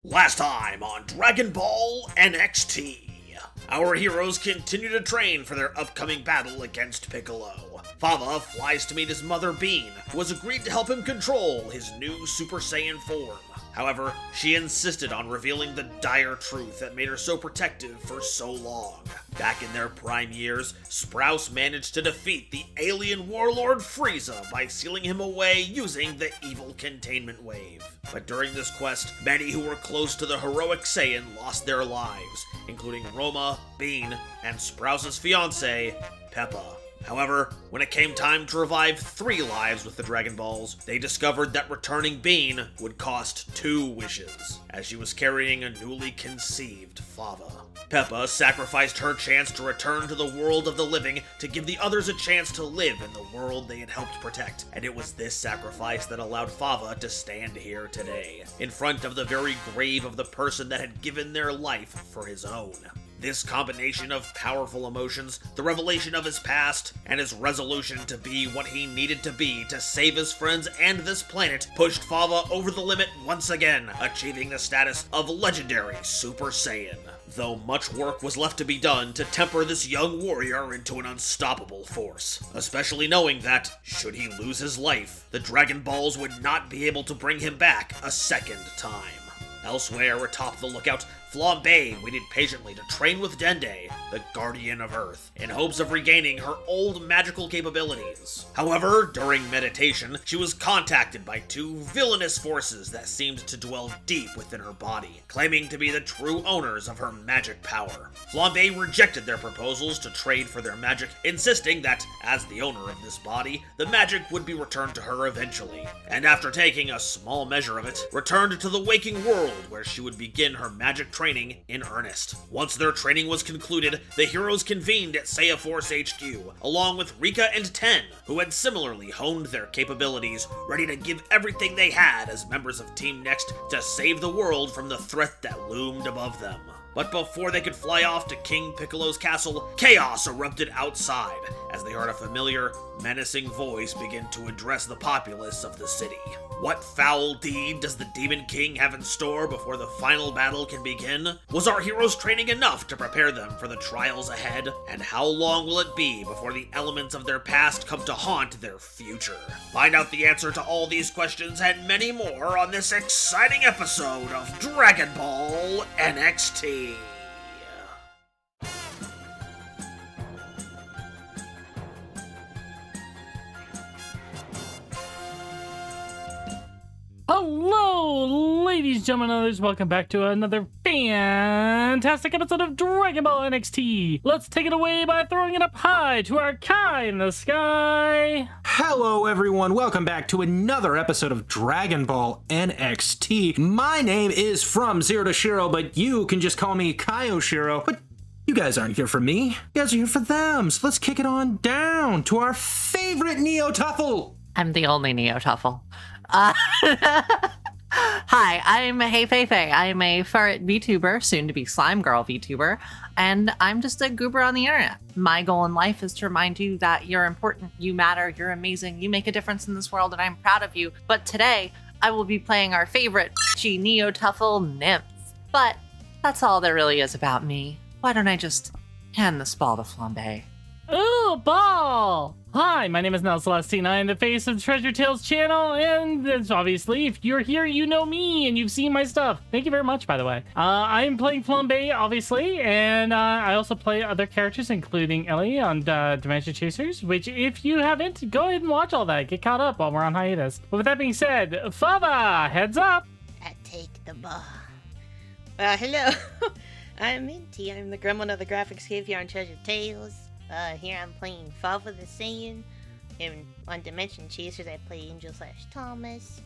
Last time on Dragon Ball NXT. Our heroes continue to train for their upcoming battle against Piccolo. Fava flies to meet his mother Bean, who has agreed to help him control his new Super Saiyan form. However, she insisted on revealing the dire truth that made her so protective for so long. Back in their prime years, Sprouse managed to defeat the alien warlord Frieza by sealing him away using the evil containment wave. But during this quest, many who were close to the heroic Saiyan lost their lives, including Roma, Bean, and Sprouse's fiancée, Peppa. However, when it came time to revive 3 lives with the Dragon Balls, they discovered that returning Bean would cost 2 wishes, as she was carrying a newly conceived Fava. Peppa sacrificed her chance to return to the world of the living to give the others a chance to live in the world they had helped protect, and it was this sacrifice that allowed Fava to stand here today, in front of the very grave of the person that had given their life for his own. This combination of powerful emotions, the revelation of his past, and his resolution to be what he needed to be to save his friends and this planet pushed Fava over the limit once again, achieving the status of legendary Super Saiyan. Though much work was left to be done to temper this young warrior into an unstoppable force, especially knowing that, should he lose his life, the Dragon Balls would not be able to bring him back a second time. Elsewhere atop the lookout, Flambe waited patiently to train with Dende, the Guardian of Earth, in hopes of regaining her old magical capabilities. However, during meditation, she was contacted by 2 villainous forces that seemed to dwell deep within her body, claiming to be the true owners of her magic power. Flambe rejected their proposals to trade for their magic, insisting that, as the owner of this body, the magic would be returned to her eventually, and after taking a small measure of it, returned to the waking world where she would begin her magic training in earnest. Once their training was concluded, the heroes convened at Saiya Force HQ, along with Rika and Ten, who had similarly honed their capabilities, ready to give everything they had as members of Team Next to save the world from the threat that loomed above them. But before they could fly off to King Piccolo's castle, chaos erupted outside, as they heard a familiar, menacing voice begin to address the populace of the city. What foul deed does the Demon King have in store before the final battle can begin? Was our heroes training enough to prepare them for the trials ahead? And how long will it be before the elements of their past come to haunt their future? Find out the answer to all these questions and many more on this exciting episode of Dragon Ball NXT. Hello, ladies and gentlemen, others. Welcome back to another fantastic episode of Dragon Ball NXT. Let's take it away by throwing it up high to our Kai in the sky. Hello, everyone. Welcome back to another episode of Dragon Ball NXT. My name is From Zero to Shiro, but you can just call me Kaio Shiro. But you guys aren't here for me. You guys are here for them. So let's kick it on down to our favorite Neo Tuffle. I'm the only Neo Tuffle. Hi, I'm Hey Fei Fei. I'm a furret VTuber, soon to be Slime Girl VTuber, and I'm just a goober on the internet. My goal in life is to remind you that you're important, you matter, you're amazing, you make a difference in this world, and I'm proud of you. But today, I will be playing our favorite Neo Tuffle, Nimbus. But that's all there really is about me. Why don't I just hand this ball to Flambe? Ooh, ball! Hi, my name is Nell Celestine. I am the face of Treasure Tales channel, and it's obviously, if you're here, you know me, and you've seen my stuff. Thank you very much, by the way. I am playing Flambe, obviously, and I also play other characters, including Ellie on Dimension Chasers, which, if you haven't, go ahead and watch all that. Get caught up while we're on hiatus. But with that being said, Fava, heads up! I take the ball. Hello. I'm Minty. I'm the gremlin of the graphics cave here on Treasure Tales. Here I'm playing Fava the Saiyan, and on Dimension Chasers I play Angel/Thomas,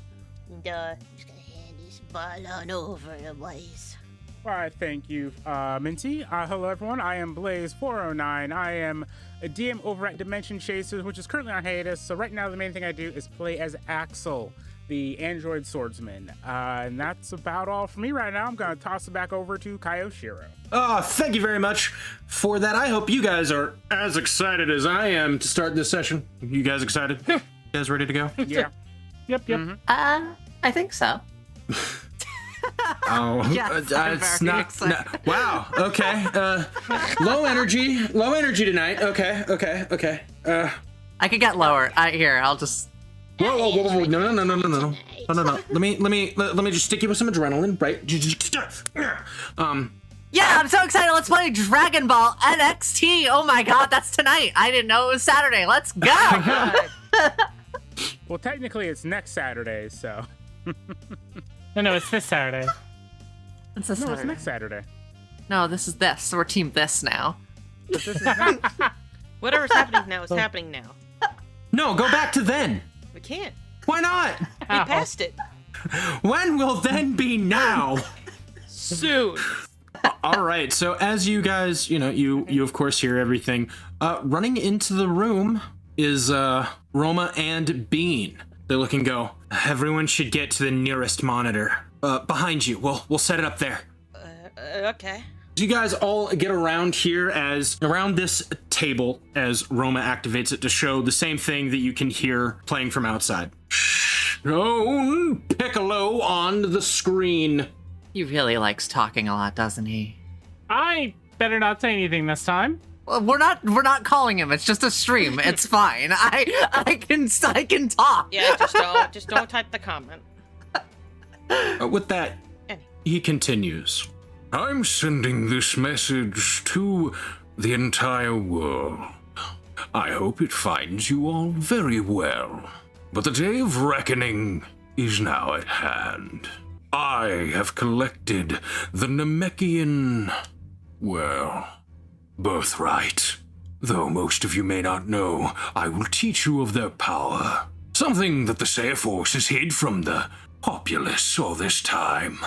and I'm just gonna hand this ball on over to Blaze. Why, thank you, Minty. Hello everyone, I am Blaze409. I am a DM over at Dimension Chasers, which is currently on hiatus, so right now the main thing I do is play as Axel, the android swordsman. And that's about all for me right now. I'm gonna toss it back over to Kaio Shiro. Oh, thank you very much for that. I hope you guys are as excited as I am to start this session. You guys excited? You guys ready to go? Yeah. Yep. I think so. Wow. Yes, I'm very excited. Wow. Okay. Low energy tonight. Okay. I could get lower. Here, I'll just. Whoa. No. Let me just stick you with some adrenaline, right? Yeah, I'm so excited. Let's play Dragon Ball NXT. Oh my god, that's tonight. I didn't know it was Saturday. Let's go. Well, technically, it's next Saturday, so. No, it's this Saturday. It's this No, Saturday. it's next Saturday. No, this is this. So we're team this now. But this is not. Whatever's happening now is happening now. No, go back to then. We can't. Why not? We passed it. When will then be now? Soon. All right. So as you guys, you of course hear everything. Running into the room is Roma and Bean. They look and go, everyone should get to the nearest monitor. Behind you. We'll set it up there. Okay. So you guys all get around here around this table as Roma activates it to show the same thing that you can hear playing from outside. Shown Piccolo on the screen. He really likes talking a lot, doesn't he? I better not say anything this time. Well, we're not calling him. It's just a stream. It's fine. I can talk. Yeah, just don't type the comment. With that, he continues. I'm sending this message to the entire world. I hope it finds you all very well. But the day of reckoning is now at hand. I have collected the Namekian, birthright. Though most of you may not know, I will teach you of their power. Something that the Saiya Force has hid from the populace all this time.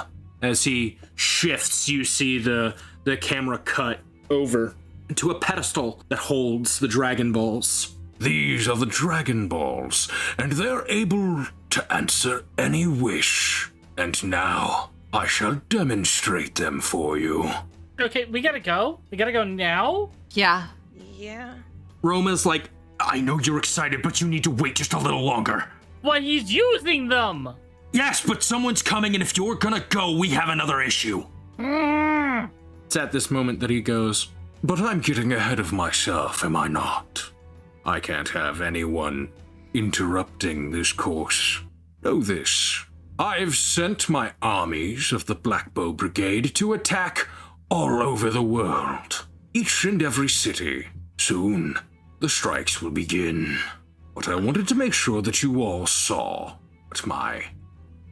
As he shifts, you see the camera cut over to a pedestal that holds the Dragon Balls. These are the Dragon Balls, and they're able to answer any wish. And now, I shall demonstrate them for you. Okay, we gotta go. We gotta go now? Yeah. Yeah. Roma's like, I know you're excited, but you need to wait just a little longer. Well, he's using them! Yes, but someone's coming, and if you're gonna go, we have another issue. It's at this moment that he goes, but I'm getting ahead of myself, am I not? I can't have anyone interrupting this course. Know this. I've sent my armies of the Black Bow Brigade to attack all over the world, each and every city. Soon, the strikes will begin. But I wanted to make sure that you all saw what my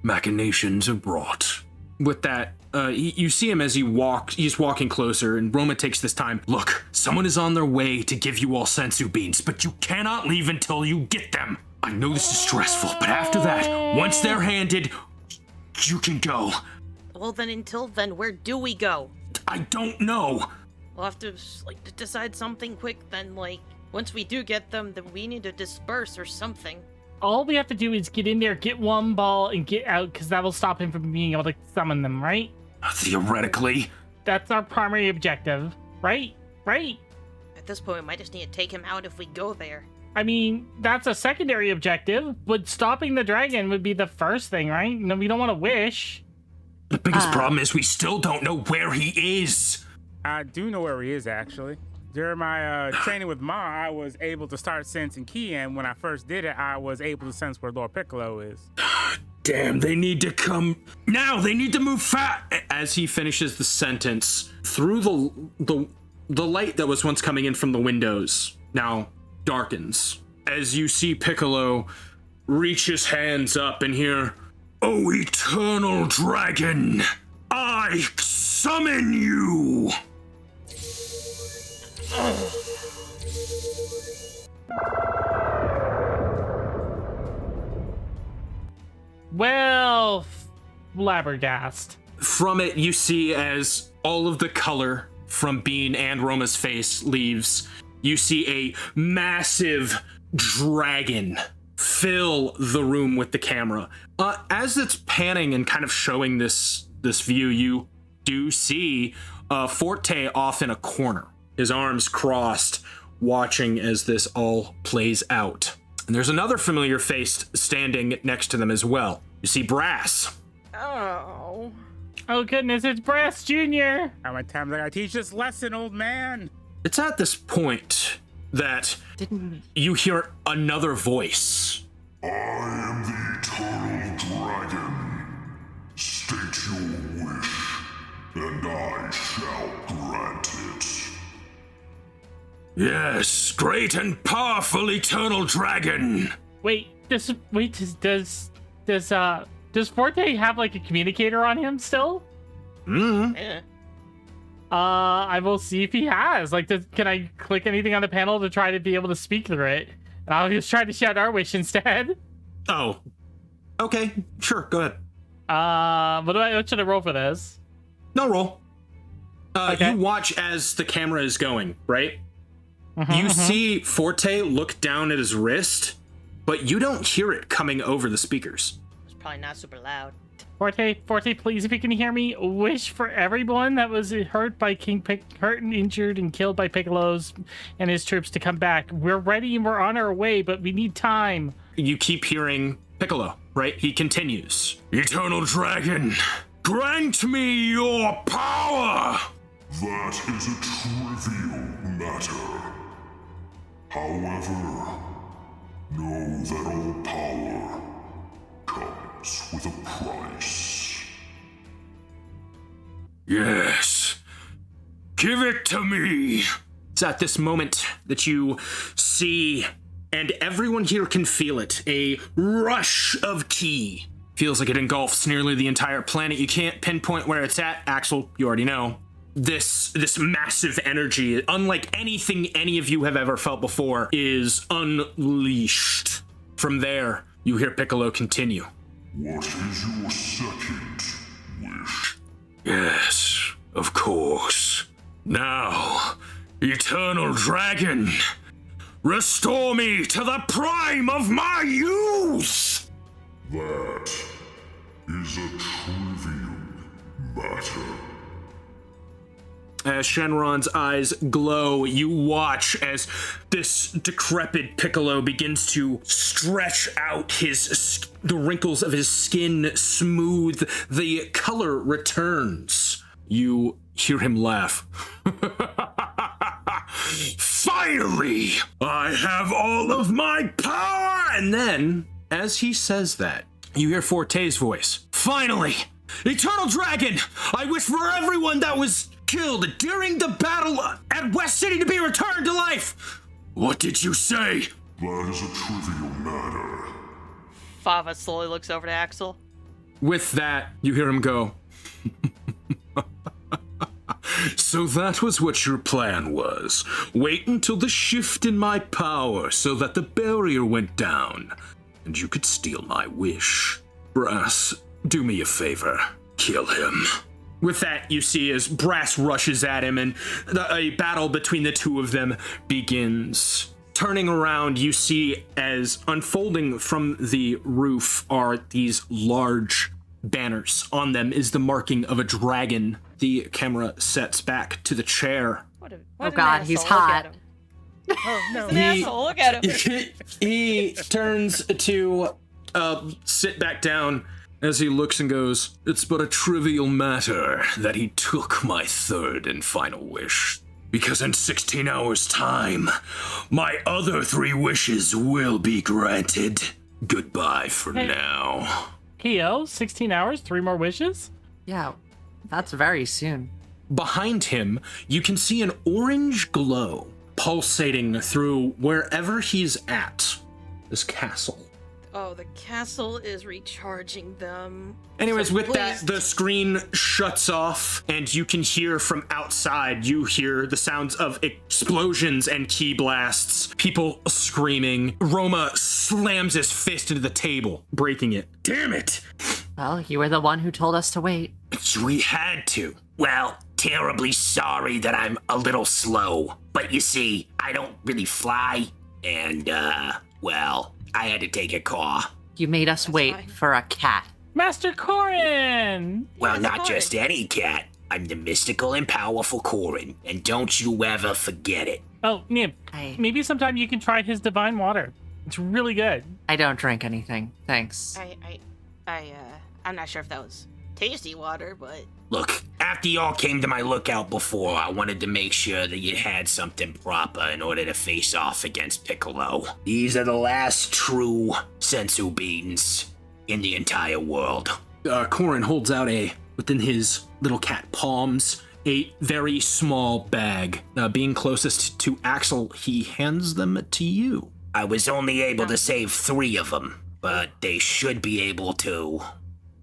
machinations have brought. With that, you see him as he's walking closer, and Roma takes this time. Look, someone is on their way to give you all sensu beans, but you cannot leave until you get them. I know this is stressful, but after that, once they're handed, you can go. Well, then until then, where do we go? I don't know. We'll have to decide something quick. Then once we do get them, then we need to disperse or something. All we have to do is get in there, get one ball, and get out, because that will stop him from being able to summon them, right? Theoretically. That's our primary objective, right? Right? At this point, we might just need to take him out if we go there. I mean, that's a secondary objective, but stopping the dragon would be the first thing, right? No, we don't want to wish. The biggest problem is we still don't know where he is. I do know where he is, actually. During my training with Ma, I was able to start sensing ki, and when I first did it, I was able to sense where Lord Piccolo is. Damn, they need to come now. They need to move fast. As he finishes the sentence, through the light that was once coming in from the windows now darkens. As you see Piccolo reach his hands up and hear, "Oh, eternal dragon, I summon you." Well, flabbergast. From it, you see as all of the color from Bean and Roma's face leaves, you see a massive dragon fill the room with the camera. As it's panning and kind of showing this view, you do see Forte off in a corner, his arms crossed, watching as this all plays out. And there's another familiar face standing next to them as well. You see Brass. Oh. Oh goodness, it's Brass Jr. How many times I gotta teach this lesson, old man? It's at this point that you hear another voice. I am the Eternal Dragon. State your wish, and I shall grant it. Yes, great and powerful Eternal Dragon. Does Forte have like a communicator on him still? Yeah. I will see if he has. Like, can I click anything on the panel to try to be able to speak through it? And I'll just try to shout our wish instead. Oh, okay, sure, go ahead. What should I roll for this? No roll. Okay. You watch as the camera is going, right? Mm-hmm, You see Forte look down at his wrist, but you don't hear it coming over the speakers. It's probably not super loud. Forte, please, if you can hear me, wish for everyone that was hurt and injured and killed by Piccolo's and his troops to come back. We're ready and we're on our way, but we need time. You keep hearing Piccolo, right? He continues. Eternal Dragon, grant me your power! That is a trivial matter. However, know that all power comes with a price. Yes. Give it to me. It's at this moment that you see, and everyone here can feel it, a rush of ki. Feels like it engulfs nearly the entire planet. You can't pinpoint where it's at. Axel, you already know. This massive energy, unlike anything any of you have ever felt before, is unleashed. From there, you hear Piccolo continue. What is your second wish? Yes, of course. Now, Eternal Dragon, restore me to the prime of my youth! That is a trivial matter. As Shenron's eyes glow, you watch as this decrepit Piccolo begins to stretch out the wrinkles of his skin smooth. The color returns. You hear him laugh. Finally, I have all of my power! And then, as he says that, you hear Forte's voice. Finally, Eternal Dragon, I wish for everyone that was killed during the battle at West City to be returned to life. What did you say? That is a trivial matter. Fava slowly looks over to Axel. With that, you hear him go. So that was what your plan was. Wait until the shift in my power so that the barrier went down, and you could steal my wish. Brass, do me a favor. Kill him. With that, you see as Brass rushes at him and a battle between the two of them begins. Turning around, you see as unfolding from the roof are these large banners. On them is the marking of a dragon. The camera sets back to the chair. What Oh an God, asshole. he's Look hot. at him. Oh no, He- an asshole. Look at him. He turns to sit back down as he looks and goes, "It's but a trivial matter that he took my third and final wish. Because in 16 hours' time, my other 3 wishes will be granted. Goodbye for now." Keo, 16 hours, 3 more wishes? Yeah, that's very soon. Behind him, you can see an orange glow pulsating through wherever he's at. This castle. Oh, the castle is recharging them. Anyways, So with that, please- the screen shuts off, and you can hear from outside, you hear the sounds of explosions and key blasts, people screaming. Roma slams his fist into the table, breaking it. Damn it! Well, you were the one who told us to wait. We had to. Well, terribly sorry that I'm a little slow. But you see, I don't really fly. And, well, I had to take a call. You made us wait fine. for a cat. Master Corin! Well, Yes, not Corin. just any cat. I'm the mystical and powerful Corin. And don't you ever forget it. Oh, Nib, maybe sometime you can try his divine water. It's really good. I don't drink anything. Thanks. I'm not sure if that was tasty water, but Look, after y'all came to my lookout before, I wanted to make sure that you had something proper in order to face off against Piccolo. These are the last true sensu beans in the entire world. Corin holds out within his little cat palms, a very small bag. Being closest to Axel, he hands them to you. I was only able to save 3 of them, but they should be able to,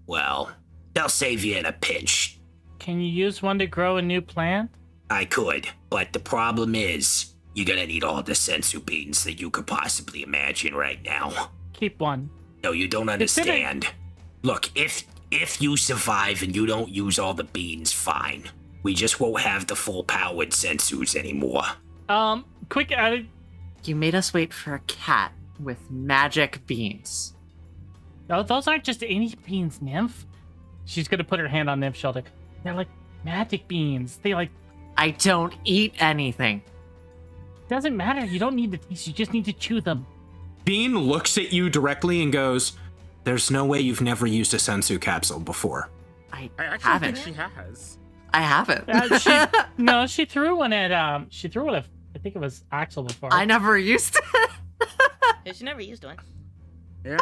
well, they'll save you in a pinch. Can you use one to grow a new plant? I could, but the problem is, you're gonna need all the sensu beans that you could possibly imagine right now. Keep one. No, you don't understand. Look, if you survive and you don't use all the beans, fine. We just won't have the full-powered sensus anymore. Quick edit. You made us wait for a cat with magic beans. No, those aren't just any beans, Nymph. She's gonna put her hand on Nymph's shoulder. They're like magic beans. I don't eat anything. Doesn't matter. You don't need to taste. You just need to chew them. Bean looks at you directly and goes, "There's no way you've never used a sensu capsule before." I actually haven't. think she has. I haven't. She threw one at I think it was Axel before. I never used it. Yeah, she never used one. Yeah.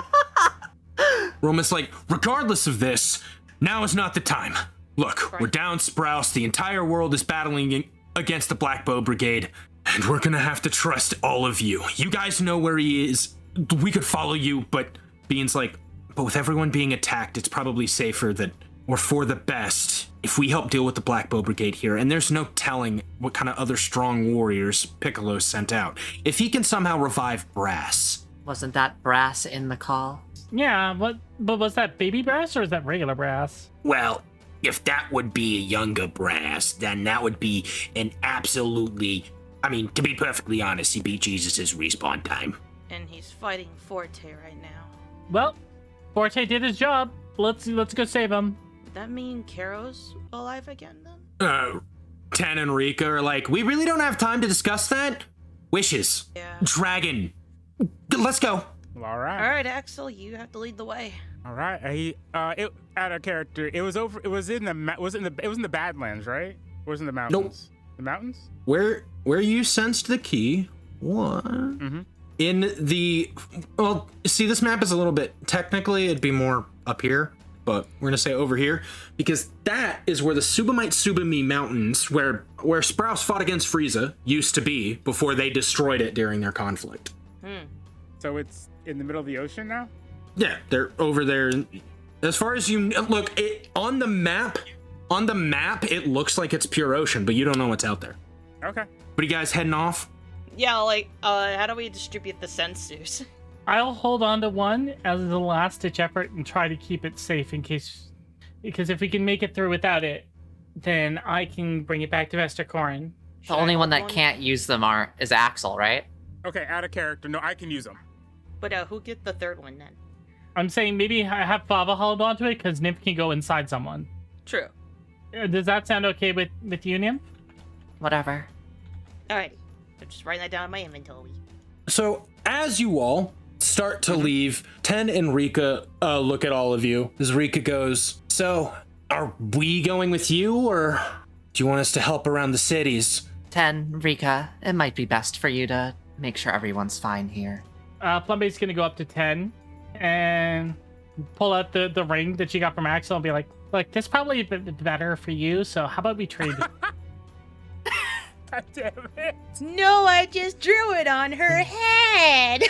Roman's like, regardless of this, now is not the time. Look, we're down Sprouse, the entire world is battling against the Black Bow Brigade, and we're gonna have to trust all of you. You guys know where he is. We could follow you, but Bean's like, but with everyone being attacked, it's probably safer that, or for the best, if we help deal with the Black Bow Brigade here, and there's no telling what kind of other strong warriors Piccolo sent out. If he can somehow revive Brass. Wasn't that Brass in the call? Yeah, but was that baby brass or is that regular brass? Well, if that would be a younger Brass, then that would be an absolutely... I mean, to be perfectly honest, he beat Jesus' respawn time. And he's fighting Forte right now. Well, Forte did his job. Let's go save him. Would that mean Caro's alive again then? Tan and Rika are like, we really don't have time to discuss that. Wishes. Yeah. Dragon. Let's go. Well, all right. Alright, Axel, you have to lead the way. All right. It out of character. It was in the Badlands, right? Or was it in the mountains? Nope. The mountains? Where you sensed the key was in the, well, see, this map is a little bit, technically it'd be more up here, but we're gonna say over here because that is where the Subamite Subami Mountains, where Sprouse fought against Frieza, used to be before they destroyed it during their conflict. So it's in the middle of the ocean now? Yeah, they're over there. As far as you look, on the map, it looks like it's pure ocean, but you don't know what's out there. Okay. But you guys heading off? Yeah, how do we distribute the sensus? I'll hold on to one as the last-ditch effort and try to keep it safe because if we can make it through without it, then I can bring it back to Vester Corin. The only one that can't use them is Axel, right? Okay, out of character. No, I can use them. But who get the third one then? I'm saying maybe I have Fava hold on to it because Nymph can go inside someone. True. Does that sound okay with you, Nymph? Whatever. Alrighty. I'm just writing that down in my inventory. So as you all start to leave, Ten and Rika look at all of you as Rika goes, so are we going with you or do you want us to help around the cities? 10, Rika, it might be best for you to make sure everyone's fine here. Plumbay's gonna go up to 10 and pull out the ring that she got from Axel and be like, look, this probably a bit better for you, so how about we trade? God damn it. No, I just drew it on her head!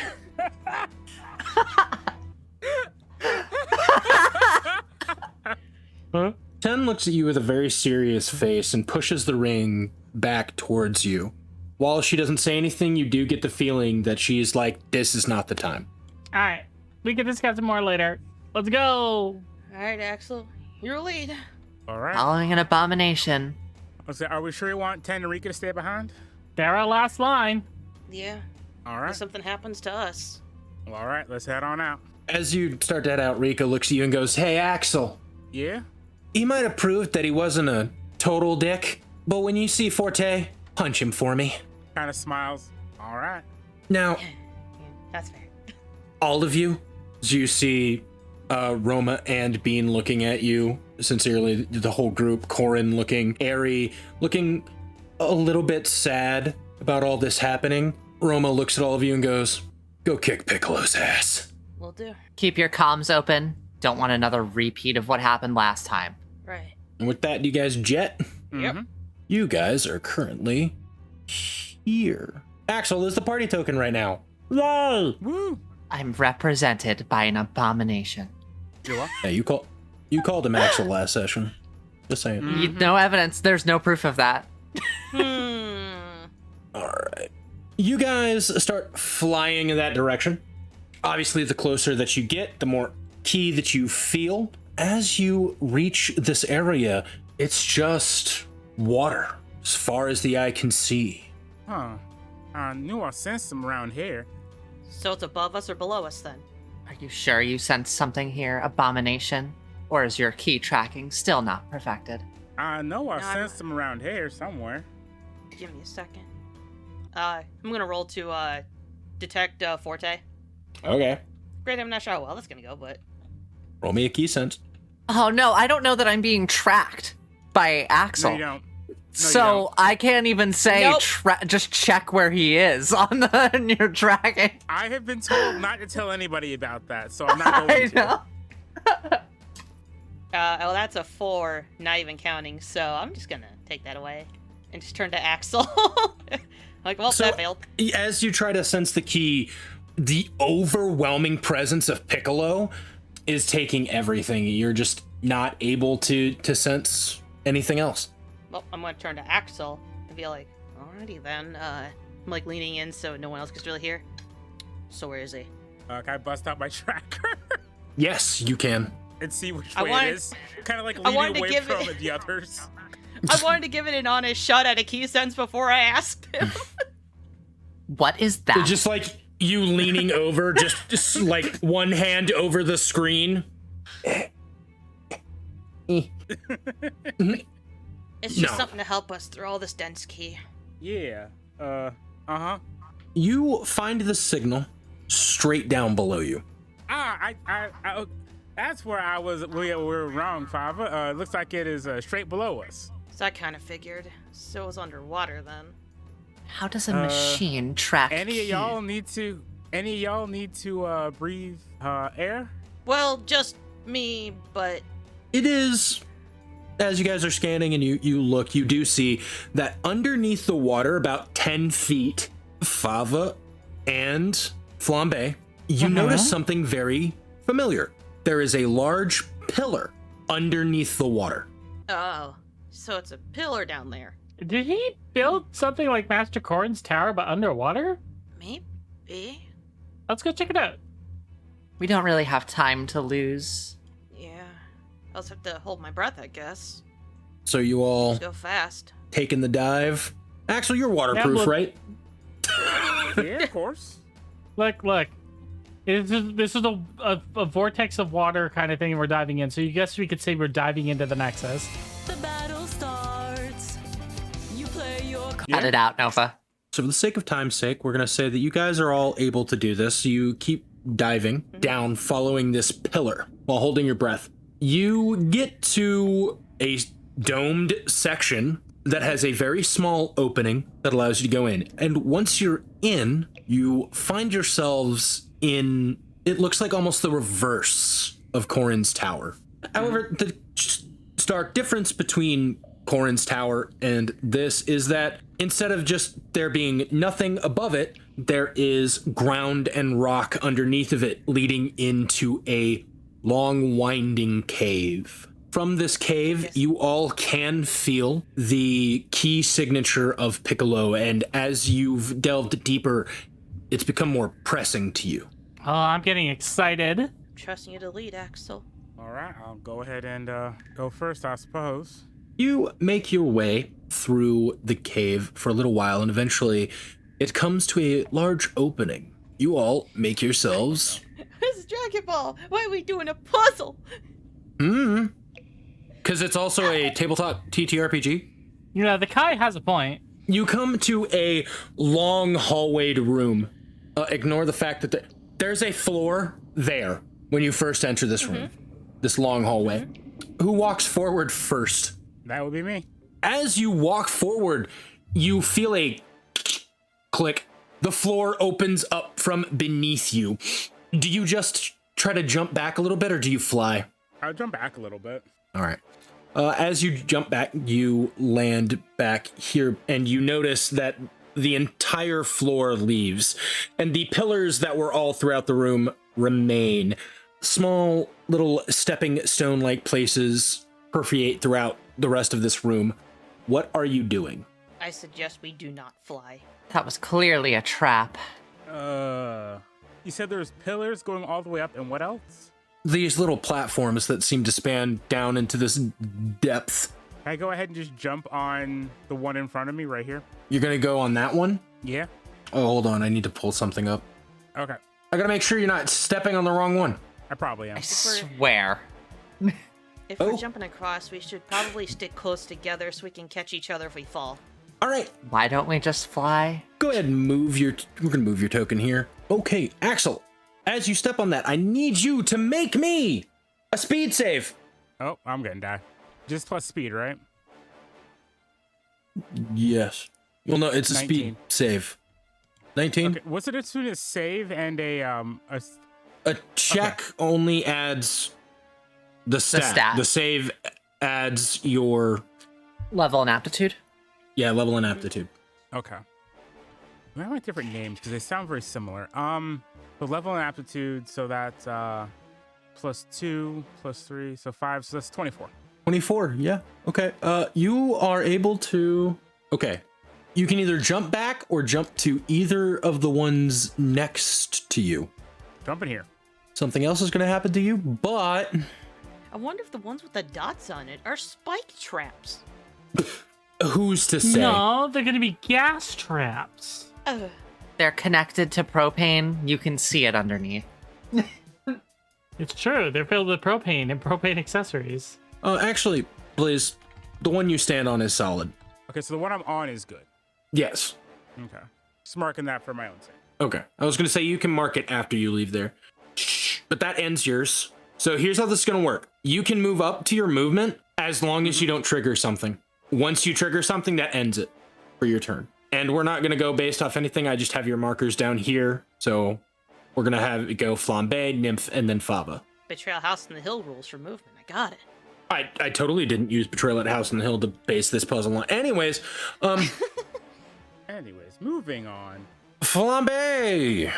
Huh? Ten looks at you with a very serious face and pushes the ring back towards you. While she doesn't say anything, you do get the feeling that she's like, this is not the time. Alright, we can discuss it more later. Let's go! Alright, Axel, your lead. All right. Following an abomination. So are we sure you want 10 and Rika to stay behind? They're our last line. Yeah. All If right. something happens to us. Well, all right, let's head on out. As you start to head out, Rika looks at you and goes, hey, Axel, Yeah? he might have proved that he wasn't a total dick, but when you see Forte, punch him for me. Kind of smiles. All right. Now, Yeah, that's fair. all of you, as you see Roma and Bean looking at you sincerely, the whole group. Corin looking airy, looking a little bit sad about all this happening. Roma looks at all of you and goes, "Go kick Piccolo's ass." Will do. Keep your comms open. Don't want another repeat of what happened last time. Right. And with that, you guys jet. Yep. You guys are currently here. Axel is the party token right now. Yay! Woo! I'm represented by an abomination. You are? Yeah, you called him Axel last session. Just saying. No evidence. There's no proof of that. All right. You guys start flying in that direction. Obviously, the closer that you get, the more key that you feel. As you reach this area, it's just water as far as the eye can see. Huh. I knew I sensed some around here. So it's above us or below us then? Are you sure you sensed something here, abomination? Or is your key tracking still not perfected? I know I No, I'm- sensed some around here somewhere. Give me a second. I'm gonna roll to detect Forte. Okay. Great, I'm not sure how well that's gonna go, but Roll me a key sense. Oh no, I don't know that I'm being tracked by Axel. No, you don't. So I can't even say Nope. just check where he is on your tracking. I have been told not to tell anybody about that, so I'm not I going to. know. well, that's a 4, not even counting. So I'm just gonna take that away and just turn to Axel. Like, well, So- that failed. As you try to sense the key, the overwhelming presence of Piccolo is taking everything. You're just not able to sense anything else. Well, I'm gonna turn to Axel and be like, alrighty then. I'm like leaning in so no one else can really hear. So where is he? Can I bust out my tracker Yes, you can. and see which I way wanted- it is? Kind of like I wanted leading to away give from it- the others. I wanted to give it an honest shot at a key sense before I asked him. What is that? Just like you leaning over, just like one hand over the screen. It's just No. something to help us through all this dense key. Yeah. Uh-huh. You find the signal straight down below you. I that's where I was. We were wrong, Fava. It looks like it is straight below us. So I kind of figured. So it was underwater then. How does a machine track Any of key? y'all need to breathe air? Well, just me, but It is, as you guys are scanning and you look, you do see that underneath the water, about 10 feet, Fava and Flambe, you notice something very familiar. There is a large pillar underneath the water. oh, so it's a pillar down there. Did he build something like Master Corin's tower but underwater? Maybe. Let's go check it out. We don't really have time to lose. Yeah. I also have to hold my breath, I guess. So you all Just go fast. taking the dive. Axel, you're waterproof, well- right? Yeah, of course. Look. This is a vortex of water kind of thing we're diving in. So you guess we could say we're diving into the Nexus. The battle starts. You play your Cut it out, Nova. So for the sake of time's sake, we're going to say that you guys are all able to do this. You keep diving down, following this pillar while holding your breath. You get to a domed section that has a very small opening that allows you to go in. And once you're in, you find yourselves in, it looks like almost the reverse of Corin's tower. However, the stark difference between Corin's tower and this is that instead of just there being nothing above it, there is ground and rock underneath of it, leading into a long winding cave. From this cave, you all can feel the key signature of Piccolo, and as you've delved deeper, it's become more pressing to you. Oh, I'm getting excited. Trusting you to lead, Axel. All right, I'll go ahead and go first, I suppose. You make your way through the cave for a little while, and eventually it comes to a large opening. You all make yourselves... This is Dragon Ball. Why are we doing a puzzle? Because it's also a tabletop TTRPG. You know, the Kai has a point. You come to a long hallwayed room. Ignore the fact that there's a floor there. when you first enter this room, this long hallway. Who walks forward first? That would be me. As you walk forward, you feel a click. The floor opens up from beneath you. Do you just try to jump back a little bit, or do you fly? I'll jump back a little bit. All right. As you jump back, you land back here, and you notice that the entire floor leaves, and the pillars that were all throughout the room remain. Small little stepping stone-like places perforate throughout the rest of this room. What are you doing? I suggest we do not fly. That was clearly a trap. You said there's pillars going all the way up, and what else? These little platforms that seem to span down into this depth. Can I go ahead and just jump on the one in front of me right here? You're gonna go on that one? Yeah. Oh, hold on. I need to pull something up. Okay. I gotta make sure you're not stepping on the wrong one. I probably am. I swear. If Oh. we're jumping across, we should probably stick close together so we can catch each other if we fall. All right. Why don't we just fly? Go ahead and move your... We're gonna move your token here. Okay, Axel. As you step on that, I need you to make me a speed save. Oh, I'm gonna die. Just plus speed, right? Yes. Well, no, it's a 19. speed save. 19? Okay. What's the difference between a save and A check only adds the stat. The save adds your... Level and aptitude? Yeah, level and aptitude. Okay. We have different names because they sound very similar. The level and aptitude, so that's +2, +3, so 5, so that's 24. 24, yeah. Okay. You are able to... Okay. You can either jump back or jump to either of the ones next to you. Jump in here. Something else is going to happen to you, but... I wonder if the ones with the dots on it are spike traps. Who's to say? No, they're gonna be gas traps. They're connected to propane. You can see it underneath. It's true. They're filled with propane and propane accessories. Actually, Blaze, the one you stand on is solid. Okay, so the one I'm on is good. Yes. Okay. Just marking that for my own sake. Okay. I was going to say you can mark it after you leave there. Shh. But that ends yours. So here's how this is going to work. You can move up to your movement as long as you don't trigger something. Once you trigger something, that ends it for your turn. And we're not going to go based off anything. I just have your markers down here. So we're going to have it go Flambe, Nymph, and then Fava. Betrayal House in the Hill rules for movement. I got it. I totally didn't use Betrayal at House on the Hill to base this puzzle on. Anyways, moving on. Flambe!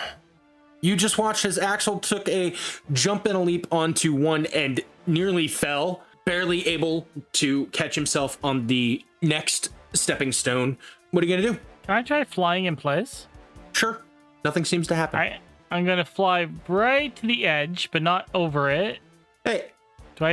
You just watched as Axel took a jump and a leap onto one and nearly fell, barely able to catch himself on the next stepping stone. What are you gonna do? Can I try flying in place? Sure. Nothing seems to happen. I'm gonna fly right to the edge, but not over it. Hey. Do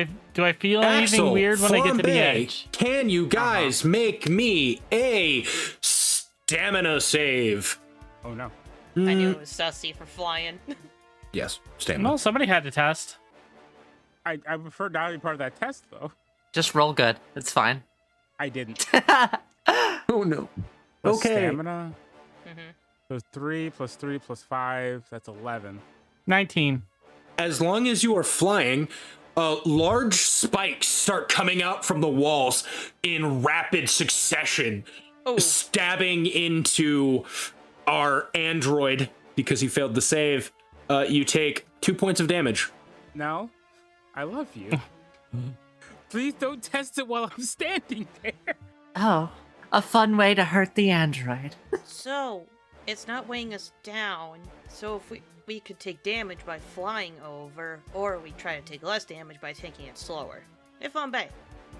I feel Axel, anything weird when I get to the Flambe, edge? Can you guys make me a stamina save? Oh no. I knew it was sussy for flying. Yes, stamina. No, somebody had to test. I prefer not to be part of that test though. Just roll good. It's fine. I didn't. Oh no. The Okay. Stamina. So 3 + 3 + 5. That's 11. 19. As long as you are flying, large spikes start coming out from the walls in rapid succession, stabbing into our android because he failed the save. You take 2 points of damage. No, I love you. Please don't test it while I'm standing there. Oh, a fun way to hurt the android. So, it's not weighing us down. So if we could take damage by flying over, or we try to take less damage by taking it slower. If I'm back.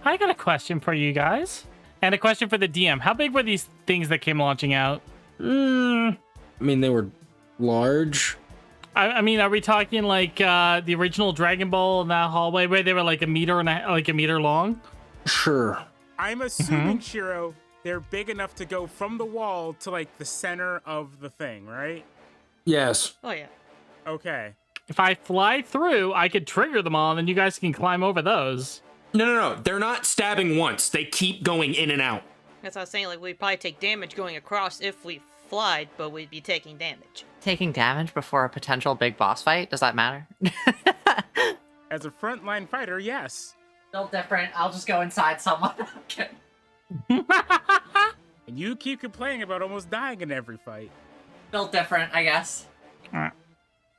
I got a question for you guys. And a question for the DM. How big were these things that came launching out? I mean, they were large. I mean, are we talking like the original Dragon Ball in that hallway where they were like a meter long? Sure. I'm assuming, Shiro, they're big enough to go from the wall to like the center of the thing, right? Yes. Oh yeah. Okay. If I fly through, I could trigger them all, and then you guys can climb over those. No. They're not stabbing once. They keep going in and out. That's what I was saying, like we'd probably take damage going across if we flied, but we'd be taking damage. Taking damage before a potential big boss fight? Does that matter? As a frontline fighter, yes. Still different. I'll just go inside someone. Okay. And you keep complaining about almost dying in every fight. Still different, I guess.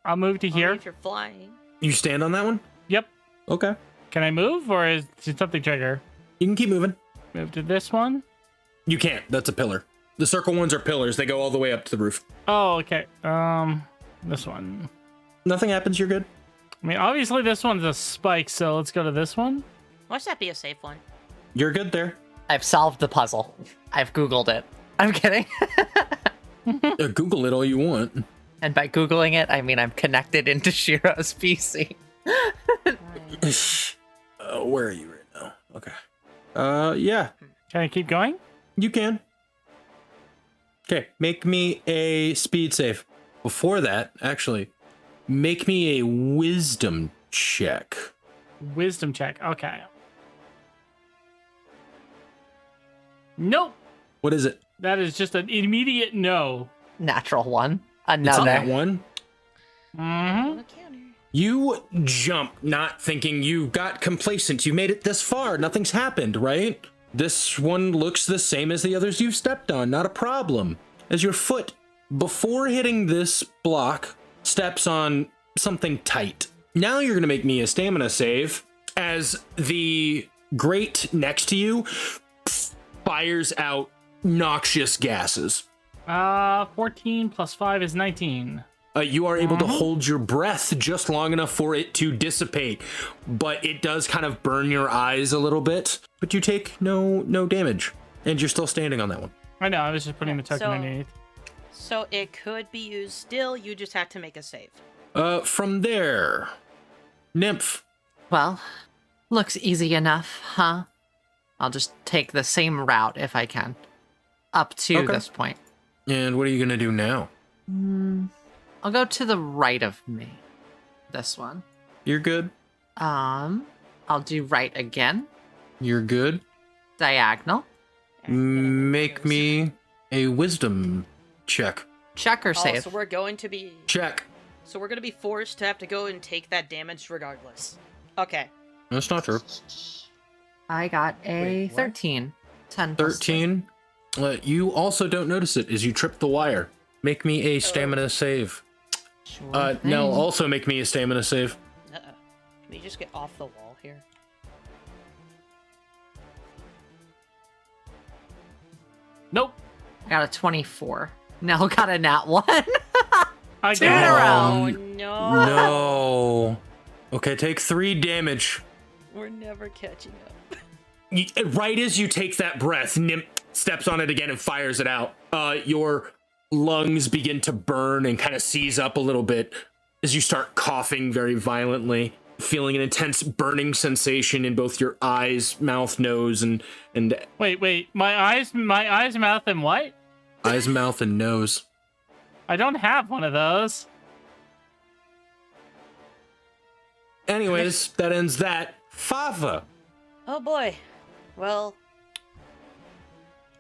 I'll move to Only here. if you're flying. You stand on that one? Yep. Okay. Can I move, or is it something trigger? You can keep moving. Move to this one. You can't. That's a pillar. The circle ones are pillars. They go all the way up to the roof. Oh, okay. This one. Nothing happens. You're good. I mean, obviously this one's a spike, so let's go to this one. Watch that be a safe one. You're good there. I've solved the puzzle. I've Googled it. I'm kidding. Google it all you want. And by Googling it, I mean I'm connected into Shiro's PC. Where are you right now? Okay. Yeah, Can I keep going? you can. Okay, make me a speed save. Before that, actually, make me a wisdom check. Wisdom check. Okay. Nope. What is it? That is just an immediate no. Natural one. It's on that Another. one. Mm-hmm. On the counter. You jump, not thinking you got complacent. You made it this far. Nothing's happened, right? This one looks the same as the others you've stepped on. Not a problem. As your foot, before hitting this block, steps on something tight. Now you're going to make me a stamina save as the grate next to you fires out noxious gases. 14 plus 5 is 19. You are able to hold your breath just long enough for it to dissipate, but it does kind of burn your eyes a little bit, but you take no damage, and you're still standing on that one. I know, I was just putting the token So- underneath. So it could be used still, you just have to make a save. From there, Nymph. Well, looks easy enough, huh? I'll just take the same route if I can. Up to Okay. this point. And what are you gonna do now? I'll go to the right of me. This one. You're good. I'll do right again. You're good. Diagonal. Make me a wisdom check. Check or Oh, save. so we're going to be Check. forced to have to go and take that damage regardless. Okay. That's not true. I got a Wait, what? 13. 10 plus 13. You also don't notice it as you trip the wire. Make me a stamina save. Sure Nell, thing. also make me a stamina save. Can we just get off the wall here? Nope. I got a 24. Nell got a nat 1. Again. in a row. Oh no. No. Okay, take 3 damage. We're never catching up. Right as you take that breath, Nymph steps on it again and fires it out. Your lungs begin to burn and kind of seize up a little bit as you start coughing very violently, feeling an intense burning sensation in both your eyes, mouth, nose, and Wait. My eyes, mouth, and what? eyes, mouth, and nose. I don't have one of those. Anyways, that ends that. Fava. Oh boy. Well.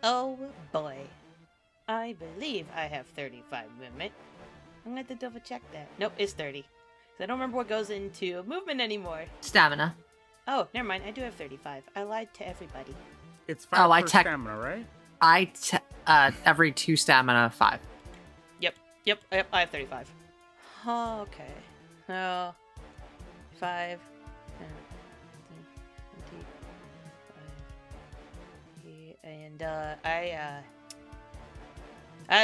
Oh boy. I believe I have 35 movement. I'm gonna have to double check that. Nope, it's 30. 'Cause I don't remember what goes into movement anymore. Stamina. Oh, never mind. I do have 35. I lied to everybody. It's 5 Oh, I per tech- stamina, right? Every 2 stamina, 5. Yep. I have 35. Okay. 5. 20, and that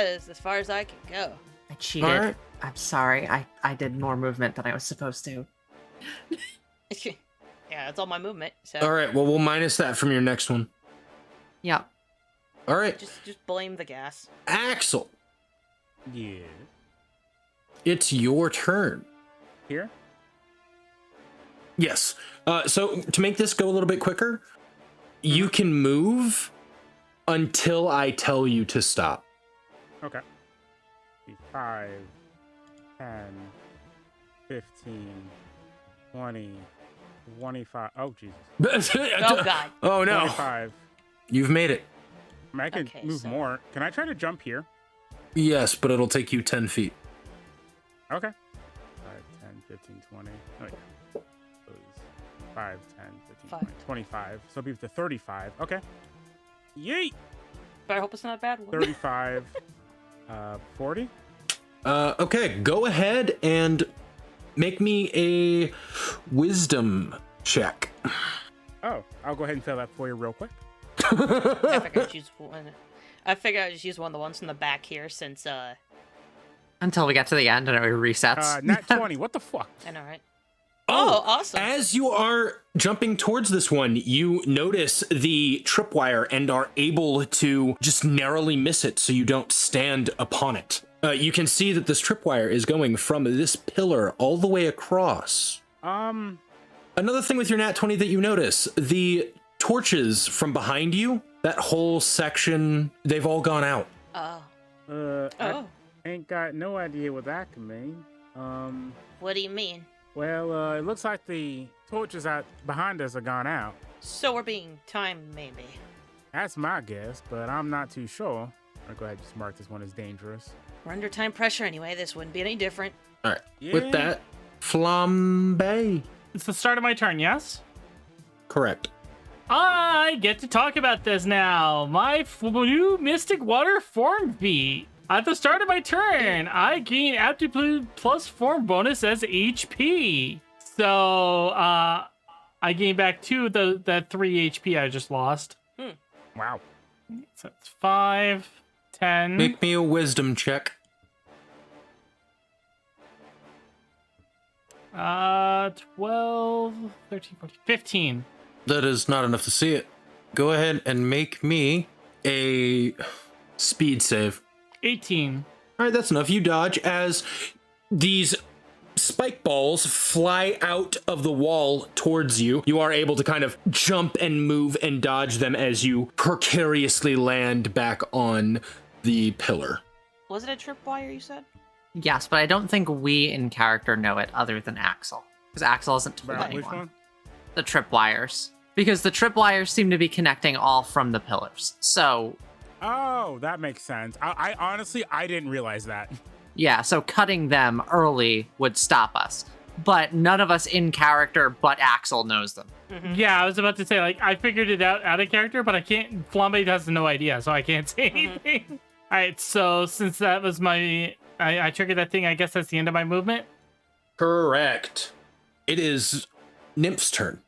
is as far as I can go. I cheated. Alright. I'm sorry. I did more movement than I was supposed to. Yeah, that's all my movement. So All right, well, we'll minus that from your next one. Yep. All right, just blame the gas. Axel, Yeah. it's your turn. Here? Yes. So to make this go a little bit quicker, you can move until I tell you to stop. Okay. 5, 10, 15, 20, 25. Oh, Jesus. Oh god. Oh no. 25. You've made it. I mean, I can Okay, move so- more. Can I try to jump here? Yes, but it'll take you 10 feet. Okay. 5, 10, 15, 20. Oh, yeah. So it's 5, 10, 15, 5. 20, 25. So it'll be up to 35. Okay. Yeet! But I hope it's not a bad one. 35. 40? Okay, go ahead and make me a wisdom check. Oh, I'll go ahead and fill that for you real quick. I figured I'd use one. I figured I'd just use one of the ones in the back here since Until we get to the end and it resets. Nat 20. What the fuck? I know, right? Oh, awesome. As you are jumping towards this one, you notice the tripwire and are able to just narrowly miss it so you don't stand upon it. You can see that this tripwire is going from this pillar all the way across. Another thing with your nat 20 that you notice, the torches from behind you, that whole section, they've all gone out. Oh. I ain't got no idea what that could mean. What do you mean? Well, it looks like the torches out behind us are gone out. So we're being timed, maybe. That's my guess, but I'm not too sure. I'll go ahead and just mark this one as dangerous. We're under time pressure anyway. This wouldn't be any different. All right. Yeah. With that, Flambe. It's the start of my turn, yes? Correct. I get to talk about this now. My new Mystic Water Form feat. At the start of my turn, I gain Aptitude plus Form bonus as HP. So, I gain back 2 of that 3 HP I just lost. Wow. So it's 5, 10. Make me a wisdom check. 12, 13, 14, 15. That is not enough to see it. Go ahead and make me a speed save. 18. All right, that's enough. You dodge as these spike balls fly out of the wall towards you. You are able to kind of jump and move and dodge them as you precariously land back on the pillar. Was it a tripwire you said? Yes, but I don't think we in character know it other than Axel. Because Axel hasn't told Which anyone. one? The tripwires. Because the tripwires seem to be connecting all from the pillars. So, Oh, that makes sense. I honestly, I didn't realize that. yeah, so cutting them early would stop us. But none of us in character but Axel knows them. Yeah, I was about to say, like, I figured it out of character, but I can't. Flambe has no idea, so I can't say anything. All right, so since that was my. I triggered that thing, I guess that's the end of my movement. Correct. It is Nymph's turn.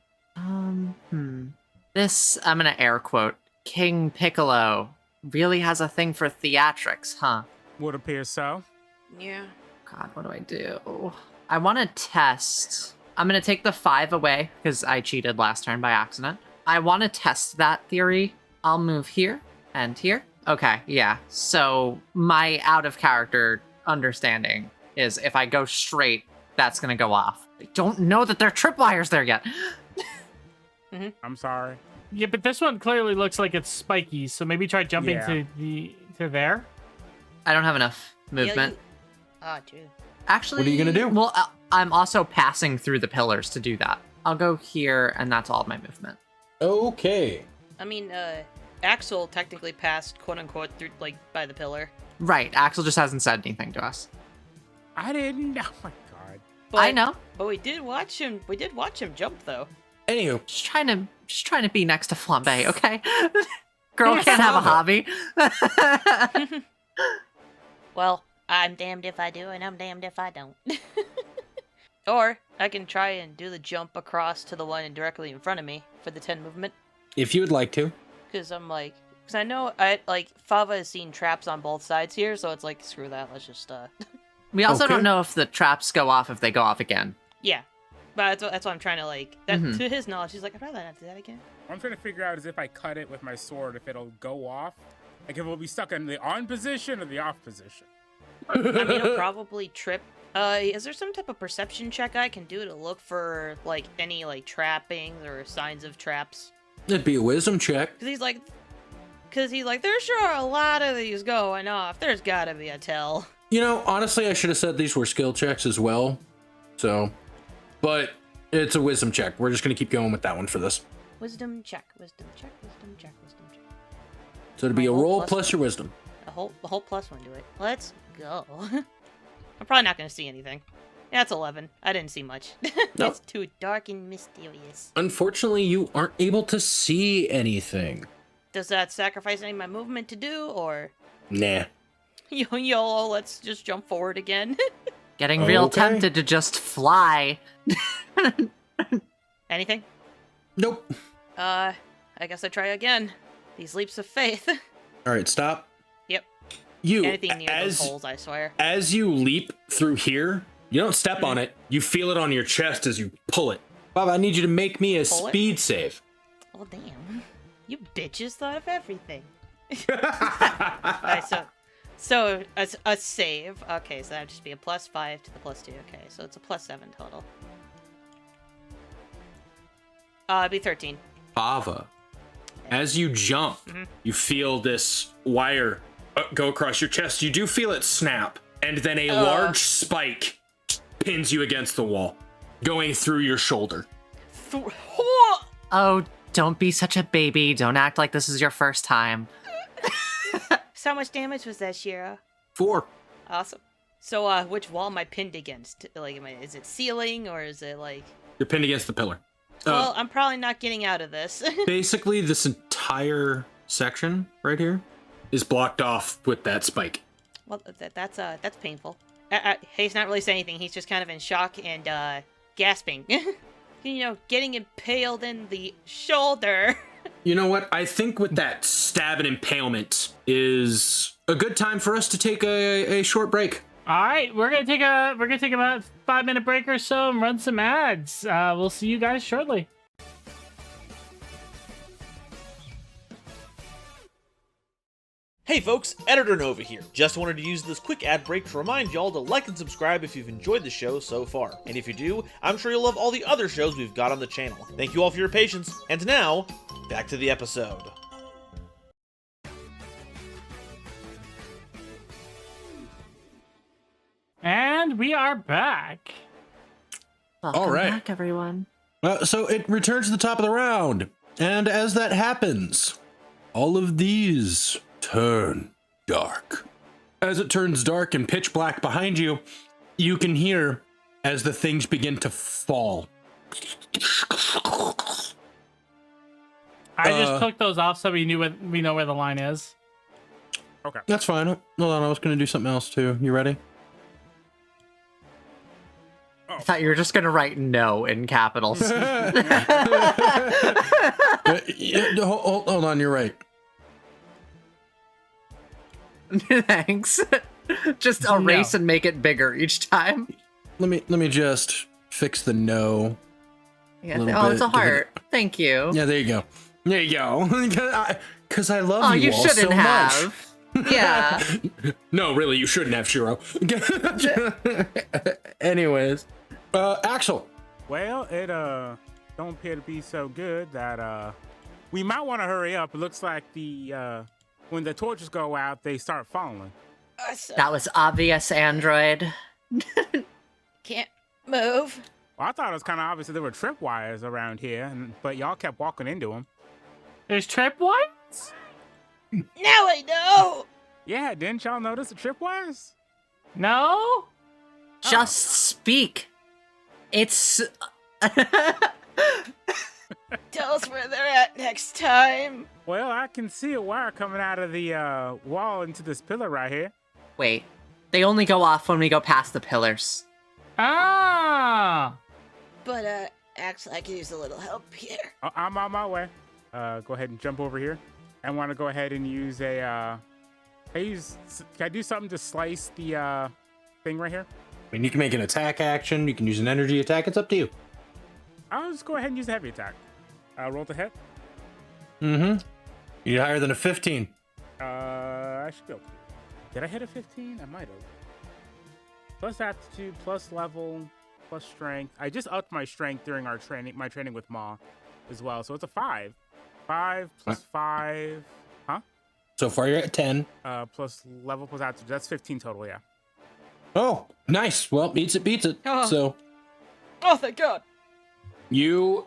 This, I'm gonna air quote, King Piccolo really has a thing for theatrics, huh? Would appear so. Yeah. God, what do I do? I want to test. I'm going to take the 5 away because I cheated last turn by accident. I want to test that theory. I'll move here and here. Okay, yeah. So my out of character understanding is if I go straight, that's going to go off. I don't know that there are tripwires there yet. I'm sorry. Yeah, but this one clearly looks like it's spiky, so maybe try jumping Yeah. to there. I don't have enough movement. Ah, true. Actually, What are you gonna do? Well, I'm also passing through the pillars to do that. I'll go here, and that's all of my movement. Okay. I mean, Axel technically passed, quote unquote, through like by the pillar. Right, Axel just hasn't said anything to us. I didn't. Oh my god. But, I know. But we did watch him. We did watch him jump though. Anywho, Just trying to be next to Flambe, okay? Girl can't have a hobby. Well, I'm damned if I do, and I'm damned if I don't. Or I can try and do the jump across to the one directly in front of me for the 10 movement. if you would like to. Because I know Fava has seen traps on both sides here, so it's like, screw that, let's just, We also Okay. don't know if the traps go off if they go off again. yeah. But that's what I'm trying to, to his knowledge, he's like, I'd rather not do that again. What I'm trying to figure out is if I cut it with my sword, if it'll go off. Like if it'll be stuck in the on position or the off position. I mean, it'll probably trip. Is there some type of perception check I can do to look for, any, trappings or signs of traps? It'd be a wisdom check. Because he's like, there sure are a lot of these going off. There's gotta be a tell. You know, honestly, I should have said these were skill checks as well. So, but it's a wisdom check. We're just going to keep going with that one for this. Wisdom check, wisdom check, wisdom check, wisdom check. So it'd be a My whole roll plus- plus your wisdom. The whole plus one to it. Let's go. I'm probably not gonna see anything. That's 11. I didn't see much. Nope. It's too dark and mysterious. Unfortunately, you aren't able to see anything. Does that sacrifice any of my movement to do, or Nah. YOLO, let's just jump forward again? Getting real Okay. tempted to just fly. Anything? Nope. I guess I try again. These leaps of faith. All right, stop. Yep. You, Anything near those holes, I swear. as you leap through here, you don't step on it. You feel it on your chest as you pull it. Bob, I need you to make me a Pull it? speed save. Oh, damn. You bitches thought of everything. Alright, so a save. Okay, so that would just be a +5 to the +2. Okay, so it's a +7 total. It'd be 13. Fava, as you jump, you feel this wire go across your chest. You do feel it snap, and then a large spike pins you against the wall, going through your shoulder. Oh, don't be such a baby. Don't act like this is your first time. So how much damage was that, Shira? 4. Awesome. So, which wall am I pinned against? Like, is it ceiling, or is it, like... You're pinned against the pillar. Well, I'm probably not getting out of this. Basically, this entire section right here is blocked off with that spike. Well, that's painful. He's not really saying anything. He's just kind of in shock and, gasping. You know, getting impaled in the shoulder. You know what? I think with that stab and impalement is a good time for us to take a short break. All right, we're gonna take about 5-minute break or so and run some ads. We'll see you guys shortly. Hey folks, Editor Nova here. Just wanted to use this quick ad break to remind y'all to like and subscribe if you've enjoyed the show so far. And if you do, I'm sure you'll love all the other shows we've got on the channel. Thank you all for your patience, and now, back to the episode. And we are back. Welcome All right. back, everyone. So it returns to the top of the round. And as that happens, all of these turn dark. As it turns dark and pitch black behind you, you can hear as the things begin to fall. I just took those off so we know where the line is. Okay. That's fine. Hold on, I was going to do something else too. You ready? I thought you were just gonna write no in capitals. Hold on, you're right. Thanks. Just erase and make it bigger each time. Let me just fix the no. Yeah. Little Oh, it's bit, a heart. Thank you. Yeah, there you go. There you go. Because I love Oh, you you all shouldn't so have. much. Yeah. No, really, you shouldn't have, Shiro. Anyways, Axel. Well, it don't appear to be so good that we might want to hurry up. It looks like the when the torches go out, they start falling. That was obvious, Android. Can't move. Well, I thought it was kind of obvious that there were tripwires around here, but y'all kept walking into them. There's tripwires? Now I know! Yeah, didn't y'all notice the tripwires? No? Just speak. It's. Tell us where they're at next time. Well, I can see a wire coming out of the wall into this pillar right here. Wait. They only go off when we go past the pillars. Ah! But, actually, I could use a little help here. I'm on my way. Go ahead and jump over here. I want to go ahead and use a, can I do something to slice the, thing right here? I mean, you can make an attack action. You can use an energy attack. It's up to you. I'll just go ahead and use a heavy attack. Roll to hit. Mm-hmm. You need higher than a 15. I should be able to. Did I hit a 15? I might have. Plus aptitude, plus level, plus strength. I just upped my strength during my training with Ma as well. So it's a 5. 5 plus 5. Huh? So far, you're at 10. Plus level plus aptitude. That's 15 total, yeah. Oh, nice. Well, beats it. Oh. So Oh, thank God. you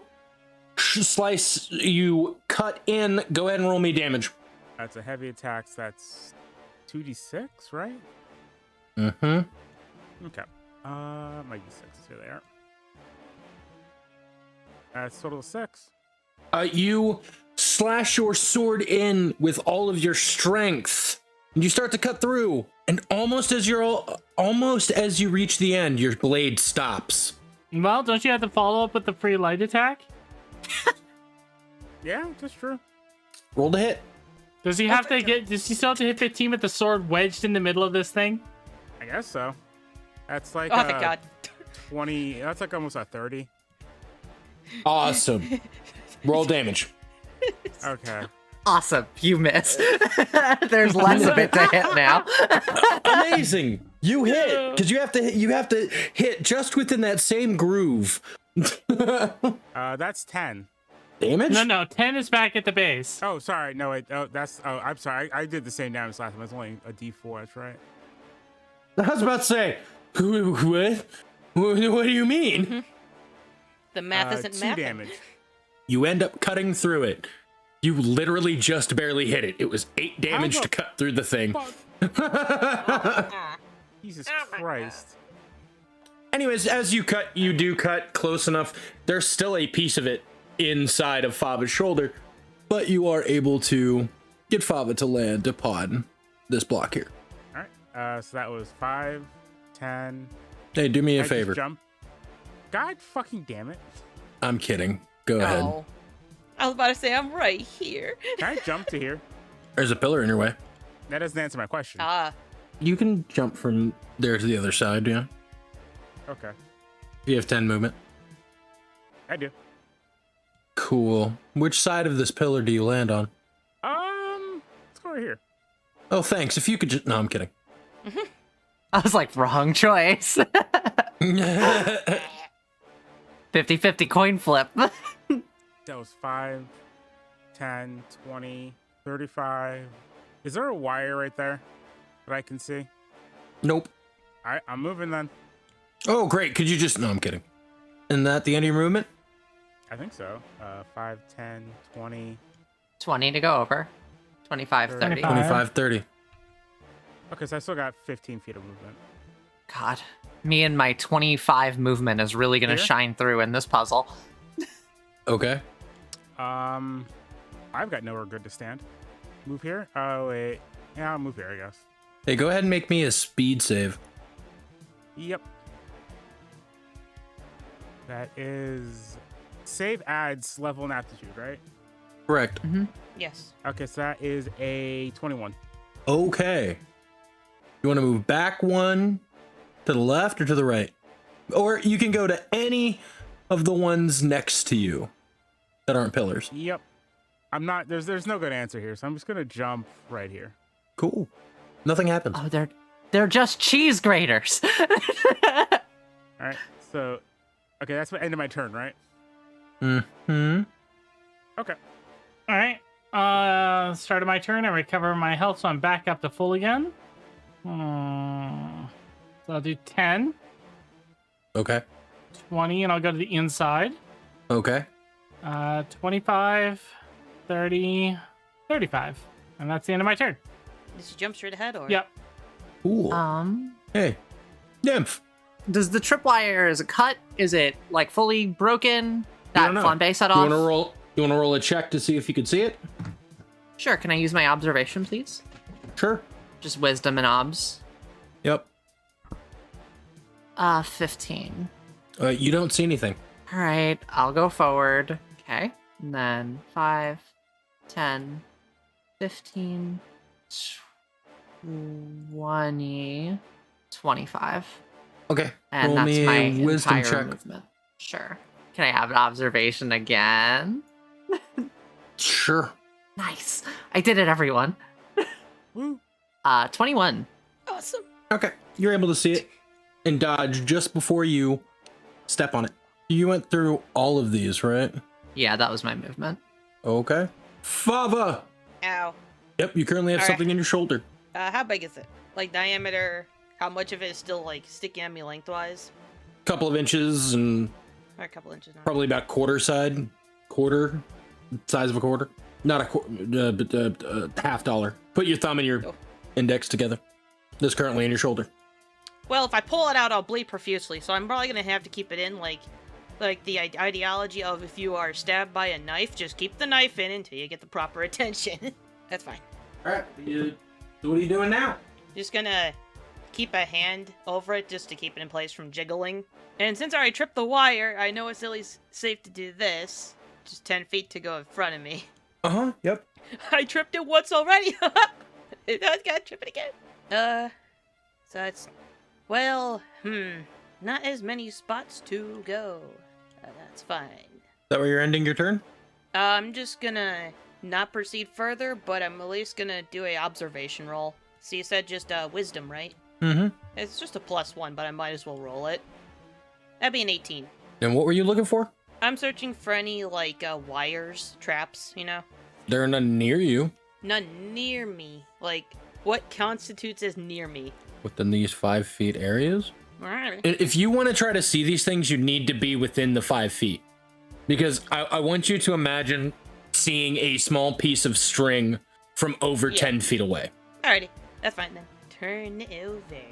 slice, you cut in. Go ahead and roll me damage. That's a heavy attack. So that's 2d6, right? Mm-hmm. Okay. My d6s, here they are. That's total of 6. You slash your sword in with all of your strength, and you start to cut through. And almost as you reach the end, your blade stops. Well, don't you have to follow up with the free light attack? Yeah, that's true. Roll to hit. Does he still have to hit 15 with the sword wedged in the middle of this thing? I guess so. That's like Oh, thank God. 20. That's like almost a 30. Awesome. Roll damage. Okay. Awesome. You miss. There's less of it to hit now. Amazing. You hit because you have to hit just within that same groove. That's 10. Damage? No, 10 is back at the base. Oh, sorry. No, wait. Oh, I'm sorry. I did the same damage last time. It's only a d4. That's right. I was about to say, what? What do you mean? The math isn't 2 mathing. damage. You end up cutting through it. You literally just barely hit it. It was 8 damage to cut through the thing. Jesus Christ. Anyways, as you do cut close enough. There's still a piece of it inside of Fava's shoulder, but you are able to get Fava to land upon this block here. All right. So that was 5, 10. Hey, do me a I just favor. jump. God fucking damn it. I'm kidding. Go ahead. No. I was about to say, I'm right here. Can I jump to here? There's a pillar in your way. That doesn't answer my question. Ah, You can jump from there to the other side, yeah? Okay. You have 10 movement. I do. Cool. Which side of this pillar do you land on? Let's go right here. Oh, thanks. If you could just... No, I'm kidding. I was like, wrong choice. 50-50 coin flip. That was 5, 10, 20, 35. Is there a wire right there that I can see? Nope. All right, I'm moving then. Oh, great. Could you just... No, I'm kidding. Isn't that the end of your movement? I think so. 5, 10, 20. 20 to go over. 25, 30. 25. 25, 30. Okay, so I still got 15 feet of movement. God, me and my 25 movement is really going to Here? shine through in this puzzle. Okay. I've got nowhere good to stand. Move here? Oh, wait. Yeah, I'll move here, I guess. Hey, go ahead and make me a speed save. Yep. That is... Save adds level and aptitude, right? Correct. yes. Okay, so that is a 21. Okay. You want to move back one to the left or to the right? Or you can go to any of the ones next to you that aren't pillars. Yep. I'm not... There's no good answer here, so I'm just going to jump right here. Cool. Nothing happens. Oh, they're just cheese graters. All right, so... Okay, that's the end of my turn, right? Mm-hmm. Okay. All right. Start of my turn. I recover my health, so I'm back up to full again. So I'll do 10, Okay. 20, and I'll go to the inside. Okay. 25, 30, 35. And that's the end of my turn. Did you jump straight ahead or? Yep. Cool. Hey, Nymph. Does the tripwire, is it cut? Is it like fully broken? I That don't know. flambe set You off? want to roll a check to see if you can see it? Sure, can I use my observation, please? Sure. Just wisdom and obs. Yep. 15. You don't see anything. All right, I'll go forward. Okay. And then 5, 10, 15, 20, 25. Okay. And roll that's me my a wisdom entire check. movement. Sure. Can I have an observation again? Sure. Nice. I did it, everyone. Woo. 21. Awesome. Okay. You're able to see it and dodge just before you step on it. You went through all of these, right? Yeah, that was my movement. Okay. Fava! Ow. Yep, you currently have All right. something in your shoulder. How big is it? Like diameter? How much of it is still like sticking at me lengthwise? Couple of inches and Or a couple inches now. probably about quarter size of a quarter. Not a quarter, but half dollar. Put your thumb and your Oh. index together. That's currently in your shoulder. Well, if I pull it out, I'll bleed profusely, so I'm probably gonna have to keep it in, like the ideology of if you are stabbed by a knife, just keep the knife in until you get the proper attention. That's fine. Alright, so what are you doing now? Just gonna keep a hand over it just to keep it in place from jiggling. And since I already tripped the wire, I know it's at least safe to do this. Just 10 feet to go in front of me. Uh-huh, yep. I tripped it once already. I gotta trip it again. So it's, well, not as many spots to go. That's fine. Is that where you're ending your turn? I'm just gonna not proceed further, but I'm at least gonna do a observation roll. So you said just wisdom, right? Mm-hmm. It's just a +1, but I might as well roll it. That'd be an 18. And what were you looking for? I'm searching for any, like, wires, traps, you know? There are none near you None near me. Like, what constitutes as near me? within these 5 feet areas. Alright. If you want to try to see these things, you need to be within the 5 feet. Because I want you to imagine seeing a small piece of string from over 10 feet away. Alrighty. That's fine then. Turn it over.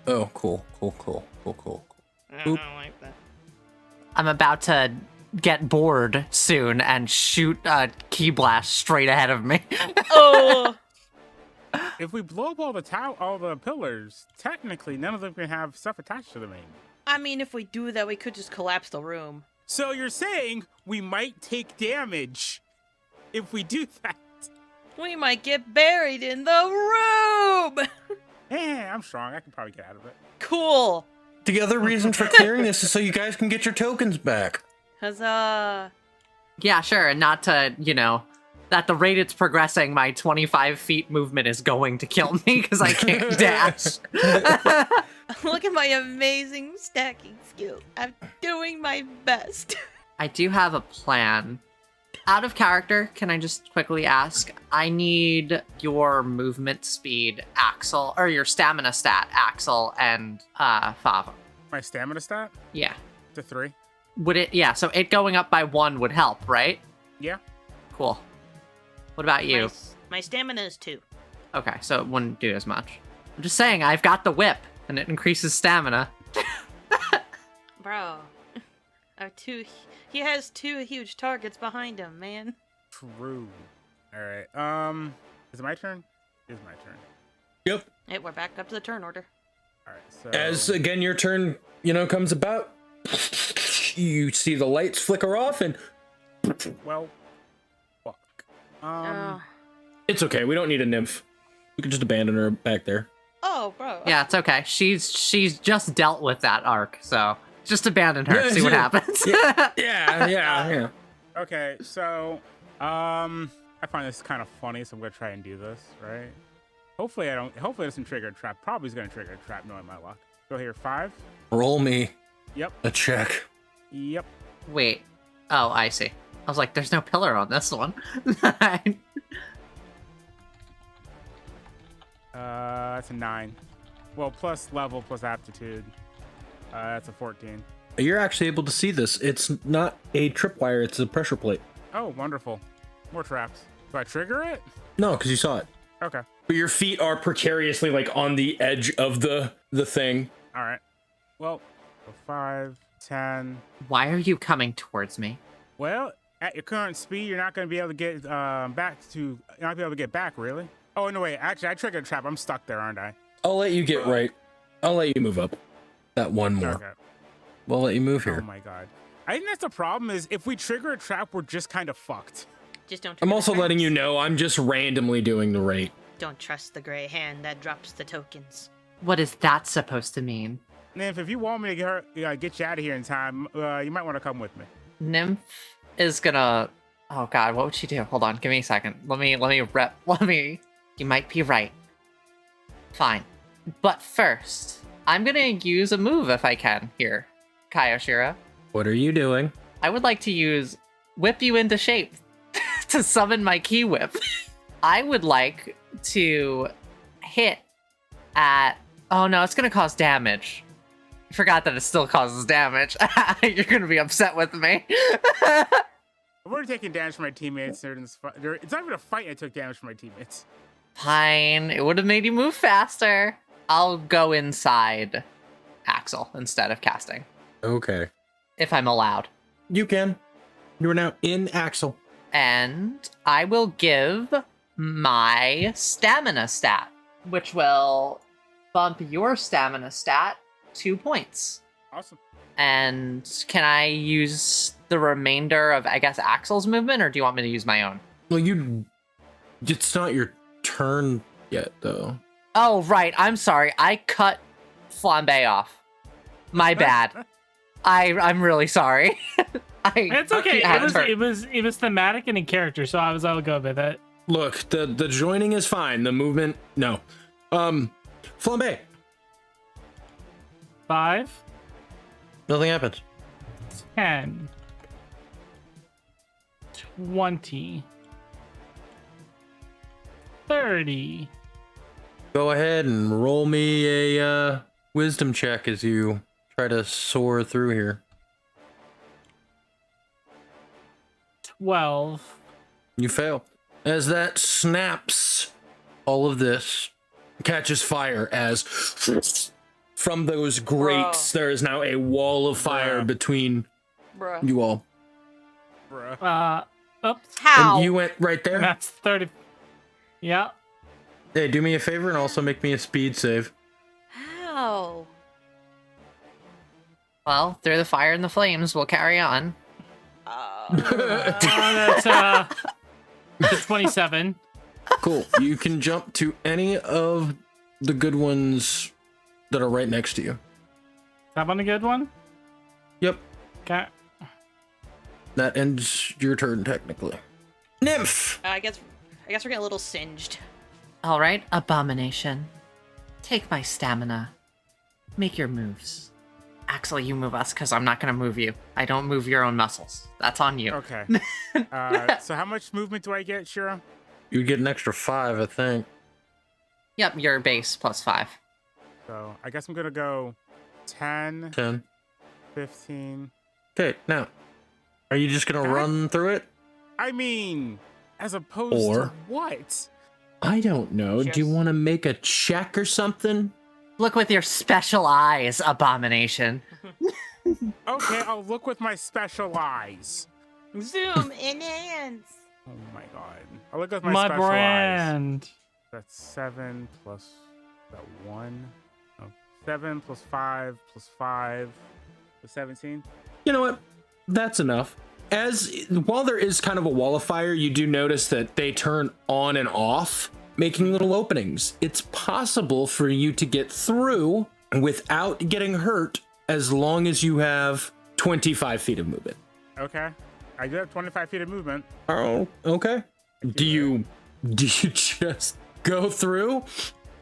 Oh, cool. I don't like that. I'm about to get bored soon and shoot a key blast straight ahead of me. Oh! If we blow up all the pillars, technically none of them can have stuff attached to them anymore. I mean, if we do that, we could just collapse the room. So you're saying we might take damage if we do that? We might get buried in the room! I'm strong. I can probably get out of it. Cool! The other reason for clearing this is so you guys can get your tokens back. Huzzah! Yeah, sure, and not to, at the rate it's progressing, my 25 feet movement is going to kill me because I can't dash. Look at my amazing stacking skill. I'm doing my best. I do have a plan. Out of character, can I just quickly ask? I need your movement speed, Axel, or your stamina stat, Axel, and Fava. My stamina stat? Yeah. To 3. Would it? Yeah, so it going up by 1 would help, right? Yeah. Cool. What about you? My stamina is 2. Okay, so it wouldn't do as much. I'm just saying, I've got the whip, and it increases stamina. Bro. He has 2 huge targets behind him, man. True. Alright, is it my turn? It is my turn. Yep. Hey, we're back up to the turn order. Alright, so... As, again, your turn, comes about, you see the lights flicker off and... Well, fuck. It's okay, we don't need a nymph. We can just abandon her back there. Oh, bro. Yeah, it's okay. She's just dealt with that arc, so just abandon her, see what happens. Yeah. Okay, so, I find this kind of funny, so I'm gonna try and do this, right? Hopefully it doesn't trigger a trap. Probably is gonna trigger a trap, knowing my luck. Go here, 5. Roll me Yep. a check. Yep. Wait. Oh, I see. I was like, there's no pillar on this one. That's a 9. Well, plus level, plus aptitude. That's a 14. You're actually able to see this. It's not a tripwire, it's a pressure plate. Oh, wonderful. More traps. Do I trigger it? No, because you saw it. Okay. But your feet are precariously on the edge of the thing. All right. Well, 5, 10. Why are you coming towards me? Well, at your current speed, you're not going to be able to get you're not gonna be able to get back, really. Oh, no, wait. Actually, I triggered a trap. I'm stuck there, aren't I? I'll let you get right. I'll let you move up. That one more. Okay. We'll let you move Oh, here. my God. I think that's the problem is if we trigger a trap, we're just kind of fucked. Just don't. I'm also letting you know I'm just randomly doing the rate. Don't trust the gray hand that drops the tokens. What is that supposed to mean? Nymph, if you want me to get you out of here in time, you might want to come with me. Nymph is gonna... Oh god, what would she do? Hold on, give me a second. Let me... You might be right. Fine. But first, I'm gonna use a move if I can here, Kaioshiro. What are you doing? I would like to use Whip You Into Shape to summon my Key Whip. I would like to hit at... Oh no, it's gonna cause damage. I forgot that it still causes damage. You're gonna be upset with me. I've already taken damage from my teammates. It's not even a fight I took damage from my teammates. Fine, it would have made you move faster. I'll go inside. 10 feet. Axel instead of casting, Okay. if I'm allowed. You can. You are now in Axel. And I will give my stamina stat, which will bump your stamina stat 2 points. Awesome. And can I use the remainder of, I guess, Axel's movement, or do you want me to use my own? Well, it's not your turn yet, though. Oh, right. I'm sorry. I cut Flambe off. My bad. I'm really sorry. It's okay. It was thematic and in character, so I'll go with it. Look, the joining is fine. The movement, no. Flambe. 5, Nothing happens. 10, 20, 30. Go ahead and roll me a wisdom check as you try to soar through here. 12. You fail. As that snaps, all of this catches fire as from those grates, there is now a wall of fire between you all. Bruh. Oops. How? And you went right there? That's 30. Yeah. Hey, do me a favor and also make me a speed save. How? Well, through the fire and the flames, we'll carry on. That's 27. Cool. You can jump to any of the good ones that are right next to you. That one a good one? Yep. Okay. That ends your turn, technically. Nymph! I guess we're getting a little singed. All right, Abomination. Take my stamina. Make your moves. Axel, you move us, because I'm not going to move you. I don't move your own muscles. That's on you. Okay. So how much movement do I get, Shiro? You'd get an extra 5, I think. Yep, your base plus 5. So I guess I'm going to go 10, 10. 15. Okay, now, are you just going to run through it? I mean, as opposed Or- to what? I don't know. Do you want to make a check or something? Look with your special eyes, Abomination. Okay, I'll look with my special eyes. Zoom enhance. Oh my god. I'll look with my, My special eyes. brand. That's 7 plus that 1. Oh, 7 plus 5 plus 5 plus 17. You know what? That's enough. While there is kind of a wall of fire, you do notice that they turn on and off, making little openings. It's possible for you to get through without getting hurt as long as you have 25 feet of movement. Okay. I do have 25 feet of movement. Oh, okay. Do you just go through?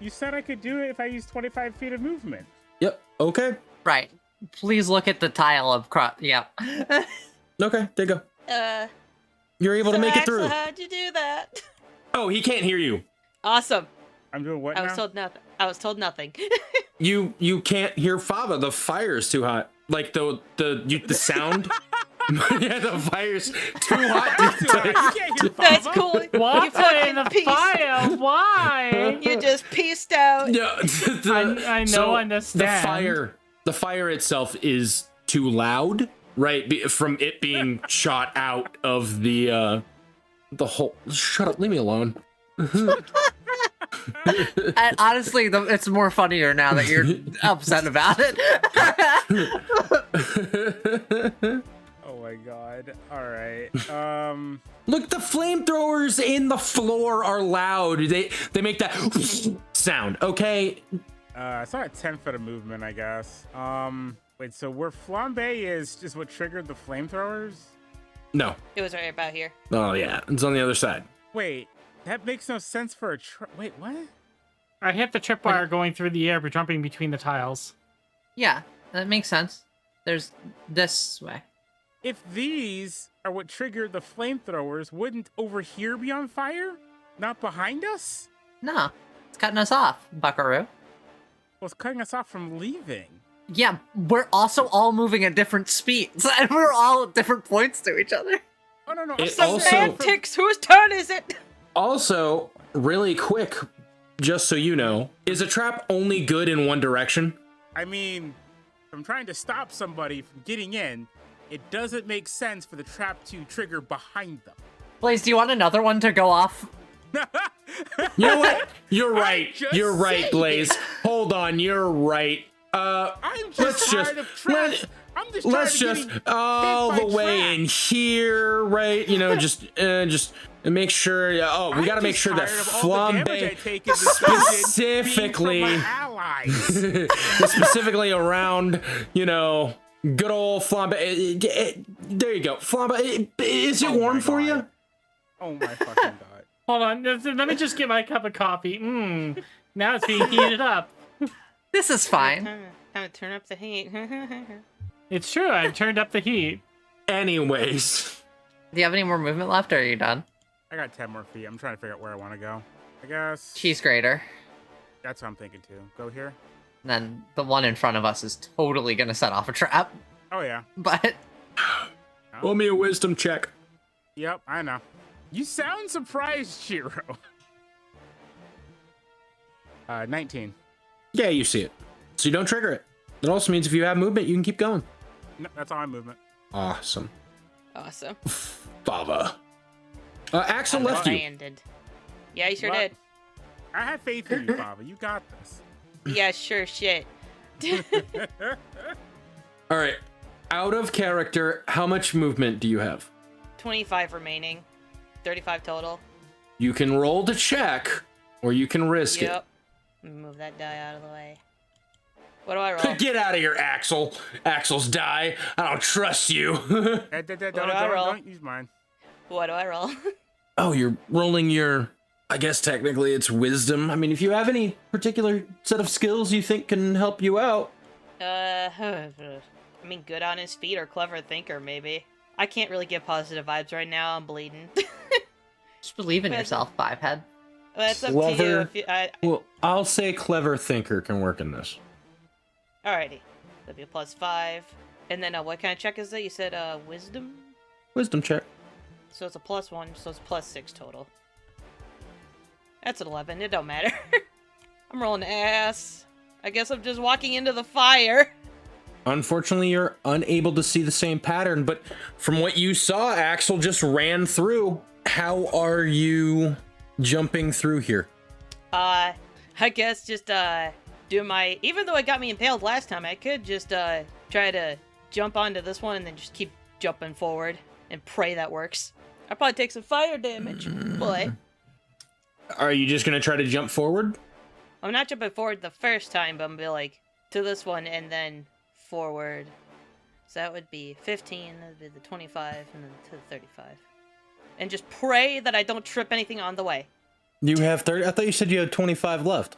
You said I could do it if I use 25 feet of movement. Yep. Okay. Right. Please look at the tile of Yep. Okay. There you go. You're able to make it through. How'd you do that? Oh, he can't hear you. Awesome. I'm doing what I now? was told nothing. I was told nothing. You can't hear Fava. The fire's too hot. Like the sound. Yeah, the fire's too hot. You can't hear That's Papa. cool. Why You fucking the piece. fire? Why? You just pieced out. Yeah, I know, understand. The fire itself is too loud, right? From it being shot out of the whole. Shut up! Leave me alone. And honestly, it's more funnier now that you're upset about it. Oh my god. Alright. Look, the flamethrowers in the floor are loud. They make that sound. Okay. I saw a 10 foot of movement, I guess. Wait, so where Flambe is what triggered the flamethrowers? No. It was right about here. Oh yeah, it's on the other side. Wait, that makes no sense for a wait, what? I hit the tripwire going through the air, but jumping between the tiles. Yeah, that makes sense. There's this way. If these are what triggered the flamethrowers, wouldn't over here be on fire? Not behind us? No, it's cutting us off, Buckaroo. Well, it's cutting us off from leaving. Yeah, we're also all moving at different speeds, and we're all at different points to each other. Oh, no. It also- Semantics. Whose turn is it? Also, really quick, just so you know, is a trap only good in one direction? I mean, if I'm trying to stop somebody from getting in, it doesn't make sense for the trap to trigger behind them. Blaze, do you want another one to go off? You know what? You're right. just You're right, saying. Blaze. Hold on. You're right. I'm just let's tired of traps. I'm just tired let's of just getting all hit the by way in traps. here, right? You know, just make sure. Oh, we got to make sure that tired of all the damage I Flambe take in this season specifically, being from my allies. specifically around, you know, good old Flambe. There you go, Flambe. Is it Oh warm my for God. you? Oh my fucking god. Hold on, let me just get my cup of coffee. Now it's being heated up. This is fine. Time to turn up the heat. It's true, I've turned up the heat. Anyways, Do you have any more movement left, or are you done? I got 10 more feet. I'm trying to figure out where I want to go. I guess Cheese grater. that's what I'm thinking too. Go here. And then the one in front of us is totally gonna set off a trap. Oh yeah. But roll me a wisdom check. Yep, I know. You sound surprised, Shiro. 19. Yeah, you see it, so you don't trigger it. That also means if you have movement, you can keep going. No, that's all my movement. Awesome. Awesome. Bava. Axel left you. Landed. Yeah, he sure What? did. I have faith in you, Baba. You got this. Yeah, sure shit. All right. Out of character, how much movement do you have? 25 remaining. 35 total. You can roll to check, or you can risk Yep. Let me move that die out of the way. What do I roll? it. Get out of here, Axel. Axel's die. I don't trust you. Don't use mine. What do I roll? Oh, you're rolling your... I guess technically it's wisdom. I mean, if you have any particular set of skills you think can help you out. I mean, good on his feet or clever thinker, maybe. I can't really give positive vibes right now. I'm bleeding. just believe in yourself, Fivehead. That's up to you. Clever. If you Well, I'll say clever thinker can work in this. Alrighty. That'd be a +5. And then what kind of check is that? You said wisdom? Wisdom check. So it's a +1, so it's +6 total. That's an 11. It don't matter. I'm rolling ass. I guess I'm just walking into the fire. Unfortunately, you're unable to see the same pattern, but from what you saw, Axel just ran through. How are you jumping through here? I guess just do my... Even though it got me impaled last time, I could just try to jump onto this one and then just keep jumping forward and pray that works. I'll probably take some fire damage, but... Are you just going to try to jump forward? I'm not jumping forward the first time, but I'm gonna be like, to this one and then forward. So that would be 15, that would be the 25, and then to the 35. And just pray that I don't trip anything on the way. You have 30. I thought you said you had 25 left.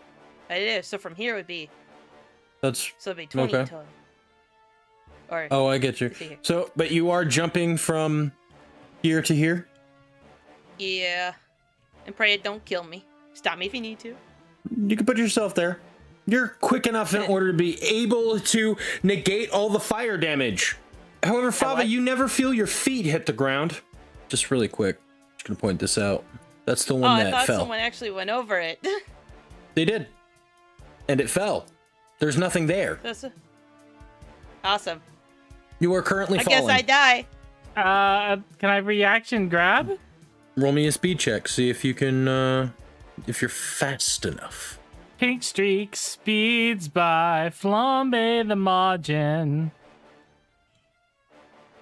I do, so from here it would be... That's... So it'd be 20 Okay. total. Or... Oh, I get you. let's see here. So, but you are jumping from here to here? Yeah. And pray it don't kill me. Stop me if you need to. You can put yourself there. You're quick enough in order to be able to negate all the fire damage. However, Fava, what? you never feel your feet hit the ground. Just really quick, just gonna point this out. That's the Oh, one I that thought fell. someone actually went over it. They did. And it fell. There's nothing there. That's awesome. You are currently I falling. guess I die. Can I reaction grab? Roll me a speed check. See if you can, if you're fast enough. Pink streak speeds by Flambe the Margin.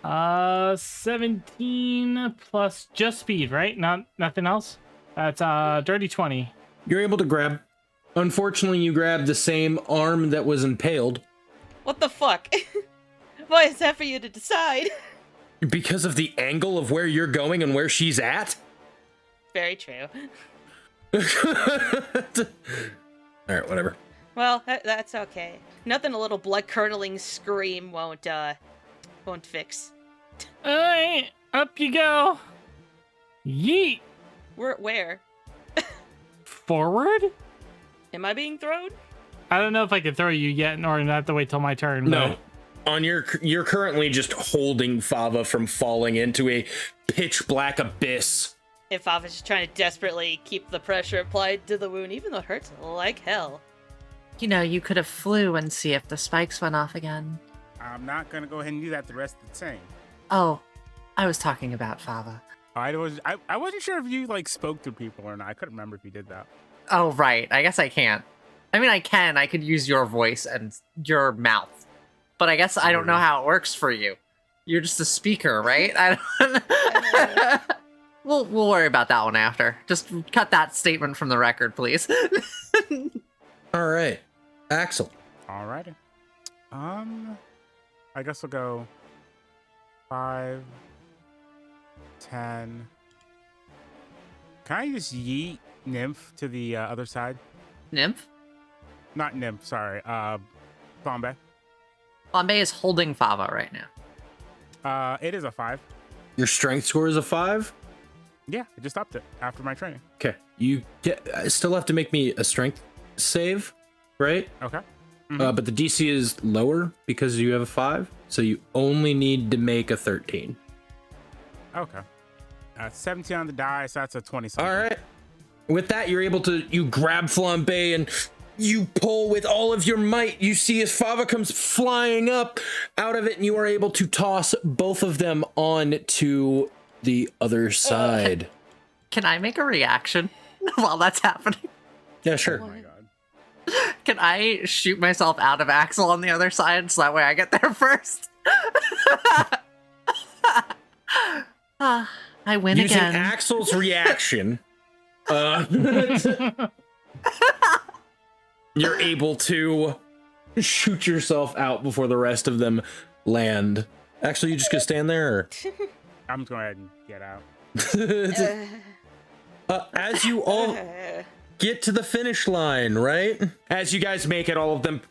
17 plus just speed, right? Nothing else? That's dirty 20. You're able to grab. Unfortunately, you grabbed the same arm that was impaled. What the fuck? Why is that for you to decide? Because of the angle of where you're going and where she's at? Very true. Alright, whatever. Well, that's okay. Nothing a little blood-curdling scream won't fix. Alright, up you go. Yeet. Where? Forward? Am I being thrown? I don't know if I can throw you yet, or I have to wait till my turn. No. You're currently just holding Fava from falling into a pitch black abyss. If I was just trying to desperately keep the pressure applied to the wound, even though it hurts like hell. You know, you could have flew and see if the spikes went off again. I'm not gonna go ahead and do that the rest of the time. Oh, I was talking about Fava. I wasn't sure if you like spoke to people or not. I couldn't remember if you did that. Oh, right. I guess I can't. I mean, I can. I could use your voice and your mouth. But I guess I don't know how it works for you. You're just a speaker, right? We'll worry about that one after. Just cut that statement from the record, please. All right, Axel. Alrighty. I guess I'll go 5, 10. Can I just yeet Nymph to the other side? Nymph? Not Nymph, sorry. Bombay. Bombay is holding Fava right now. It is a 5. Your strength score is a 5. Yeah, I just upped it after my training. Okay, you still have to make me a strength save, right? Okay. But the DC is lower because you have a 5, so you only need to make a 13. Okay. 17 on the die, so that's a 20. All right. With that, you're able to grab Flambe and you pull with all of your might. You see as Fava comes flying up out of it, and you are able to toss both of them on to the other side. Can I make a reaction while that's happening? Yeah, sure. Oh my god. Can I shoot myself out of Axel on the other side so that way I get there first? I win Using again. Axel's reaction, you're able to shoot yourself out before the rest of them land. Actually, you just gonna stand there? Or? I'm just going ahead and get out. As you all get to the finish line, right? As you guys make it, all of them,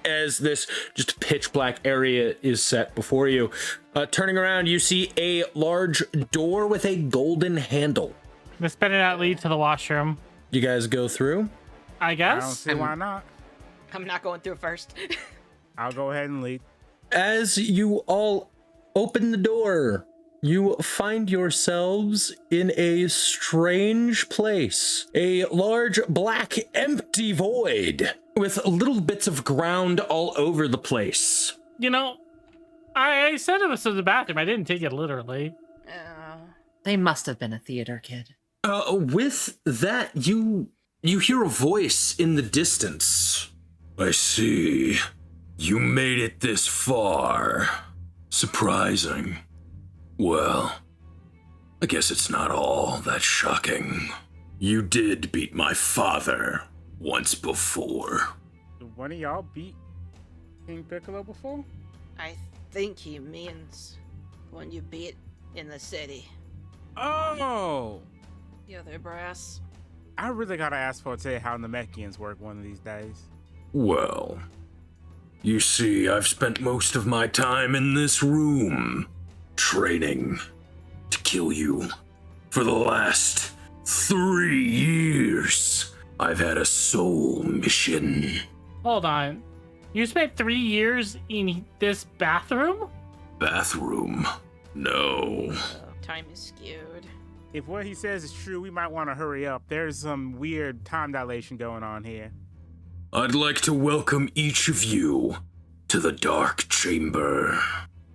as this just pitch black area is set before you. Turning around, you see a large door with a golden handle. This better not lead to the washroom. You guys go through? I I don't guess. see why not. I'm not going through first. I'll go ahead and lead. As you all open the door, you find yourselves in a strange place. A large, black, empty void with little bits of ground all over the place. You know, I said it was the bathroom. I didn't take it literally. They must have been a theater kid. With that, you hear a voice in the distance. I see. You made it this far. Surprising. Well, I guess it's not all that shocking. You did beat my father once before. Did one of y'all beat King Piccolo before? I think he means when you beat in the city. Oh! The other brass. I really gotta ask for today how Namekians work one of these days. Well, you see, I've spent most of my time in this room, training to kill you. For the last 3 years, I've had a soul mission. Hold on. You spent 3 years in this bathroom? Bathroom? No. Time is skewed. If what he says is true, we might want to hurry up. There's some weird time dilation going on here. I'd like to welcome each of you to the Dark Chamber.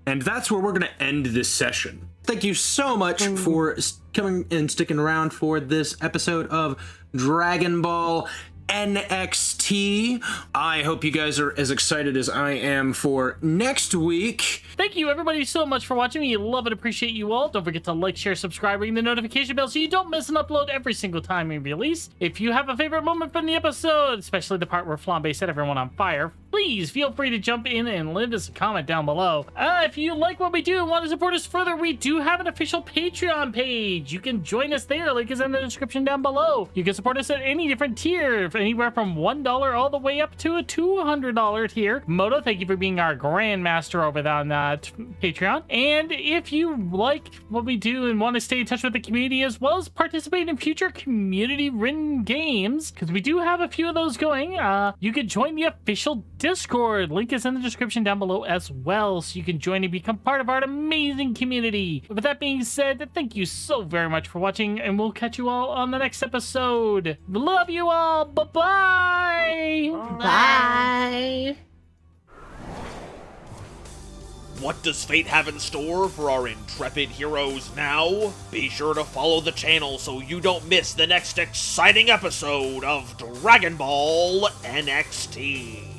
And that's where we're going to end this session. Thank you so much for coming and sticking around for this episode of Dragon Ball NXT. I hope you guys are as excited as I am for next week. Thank you everybody so much for watching. We love and appreciate you all. Don't forget to like, share, subscribe, ring the notification bell so you don't miss an upload every single time we release. If you have a favorite moment from the episode, especially the part where Flambe set everyone on fire, please feel free to jump in and leave us a comment down below. If you like what we do and want to support us further, we do have an official Patreon page. You can join us there. Link is in the description down below. You can support us at any different tier, anywhere from $1 all the way up to a $200 tier. Moto, thank you for being our grandmaster over on that Patreon. And if you like what we do and want to stay in touch with the community as well as participate in future community written games, because we do have a few of those going, you can join the official Discord. Link is in the description down below as well, so you can join and become part of our amazing community. With that being said, thank you so very much for watching, and we'll catch you all on the next episode. Love you all. Bye-bye. Bye. What does fate have in store for our intrepid heroes now? Be sure to follow the channel so you don't miss the next exciting episode of Dragon Ball NXT.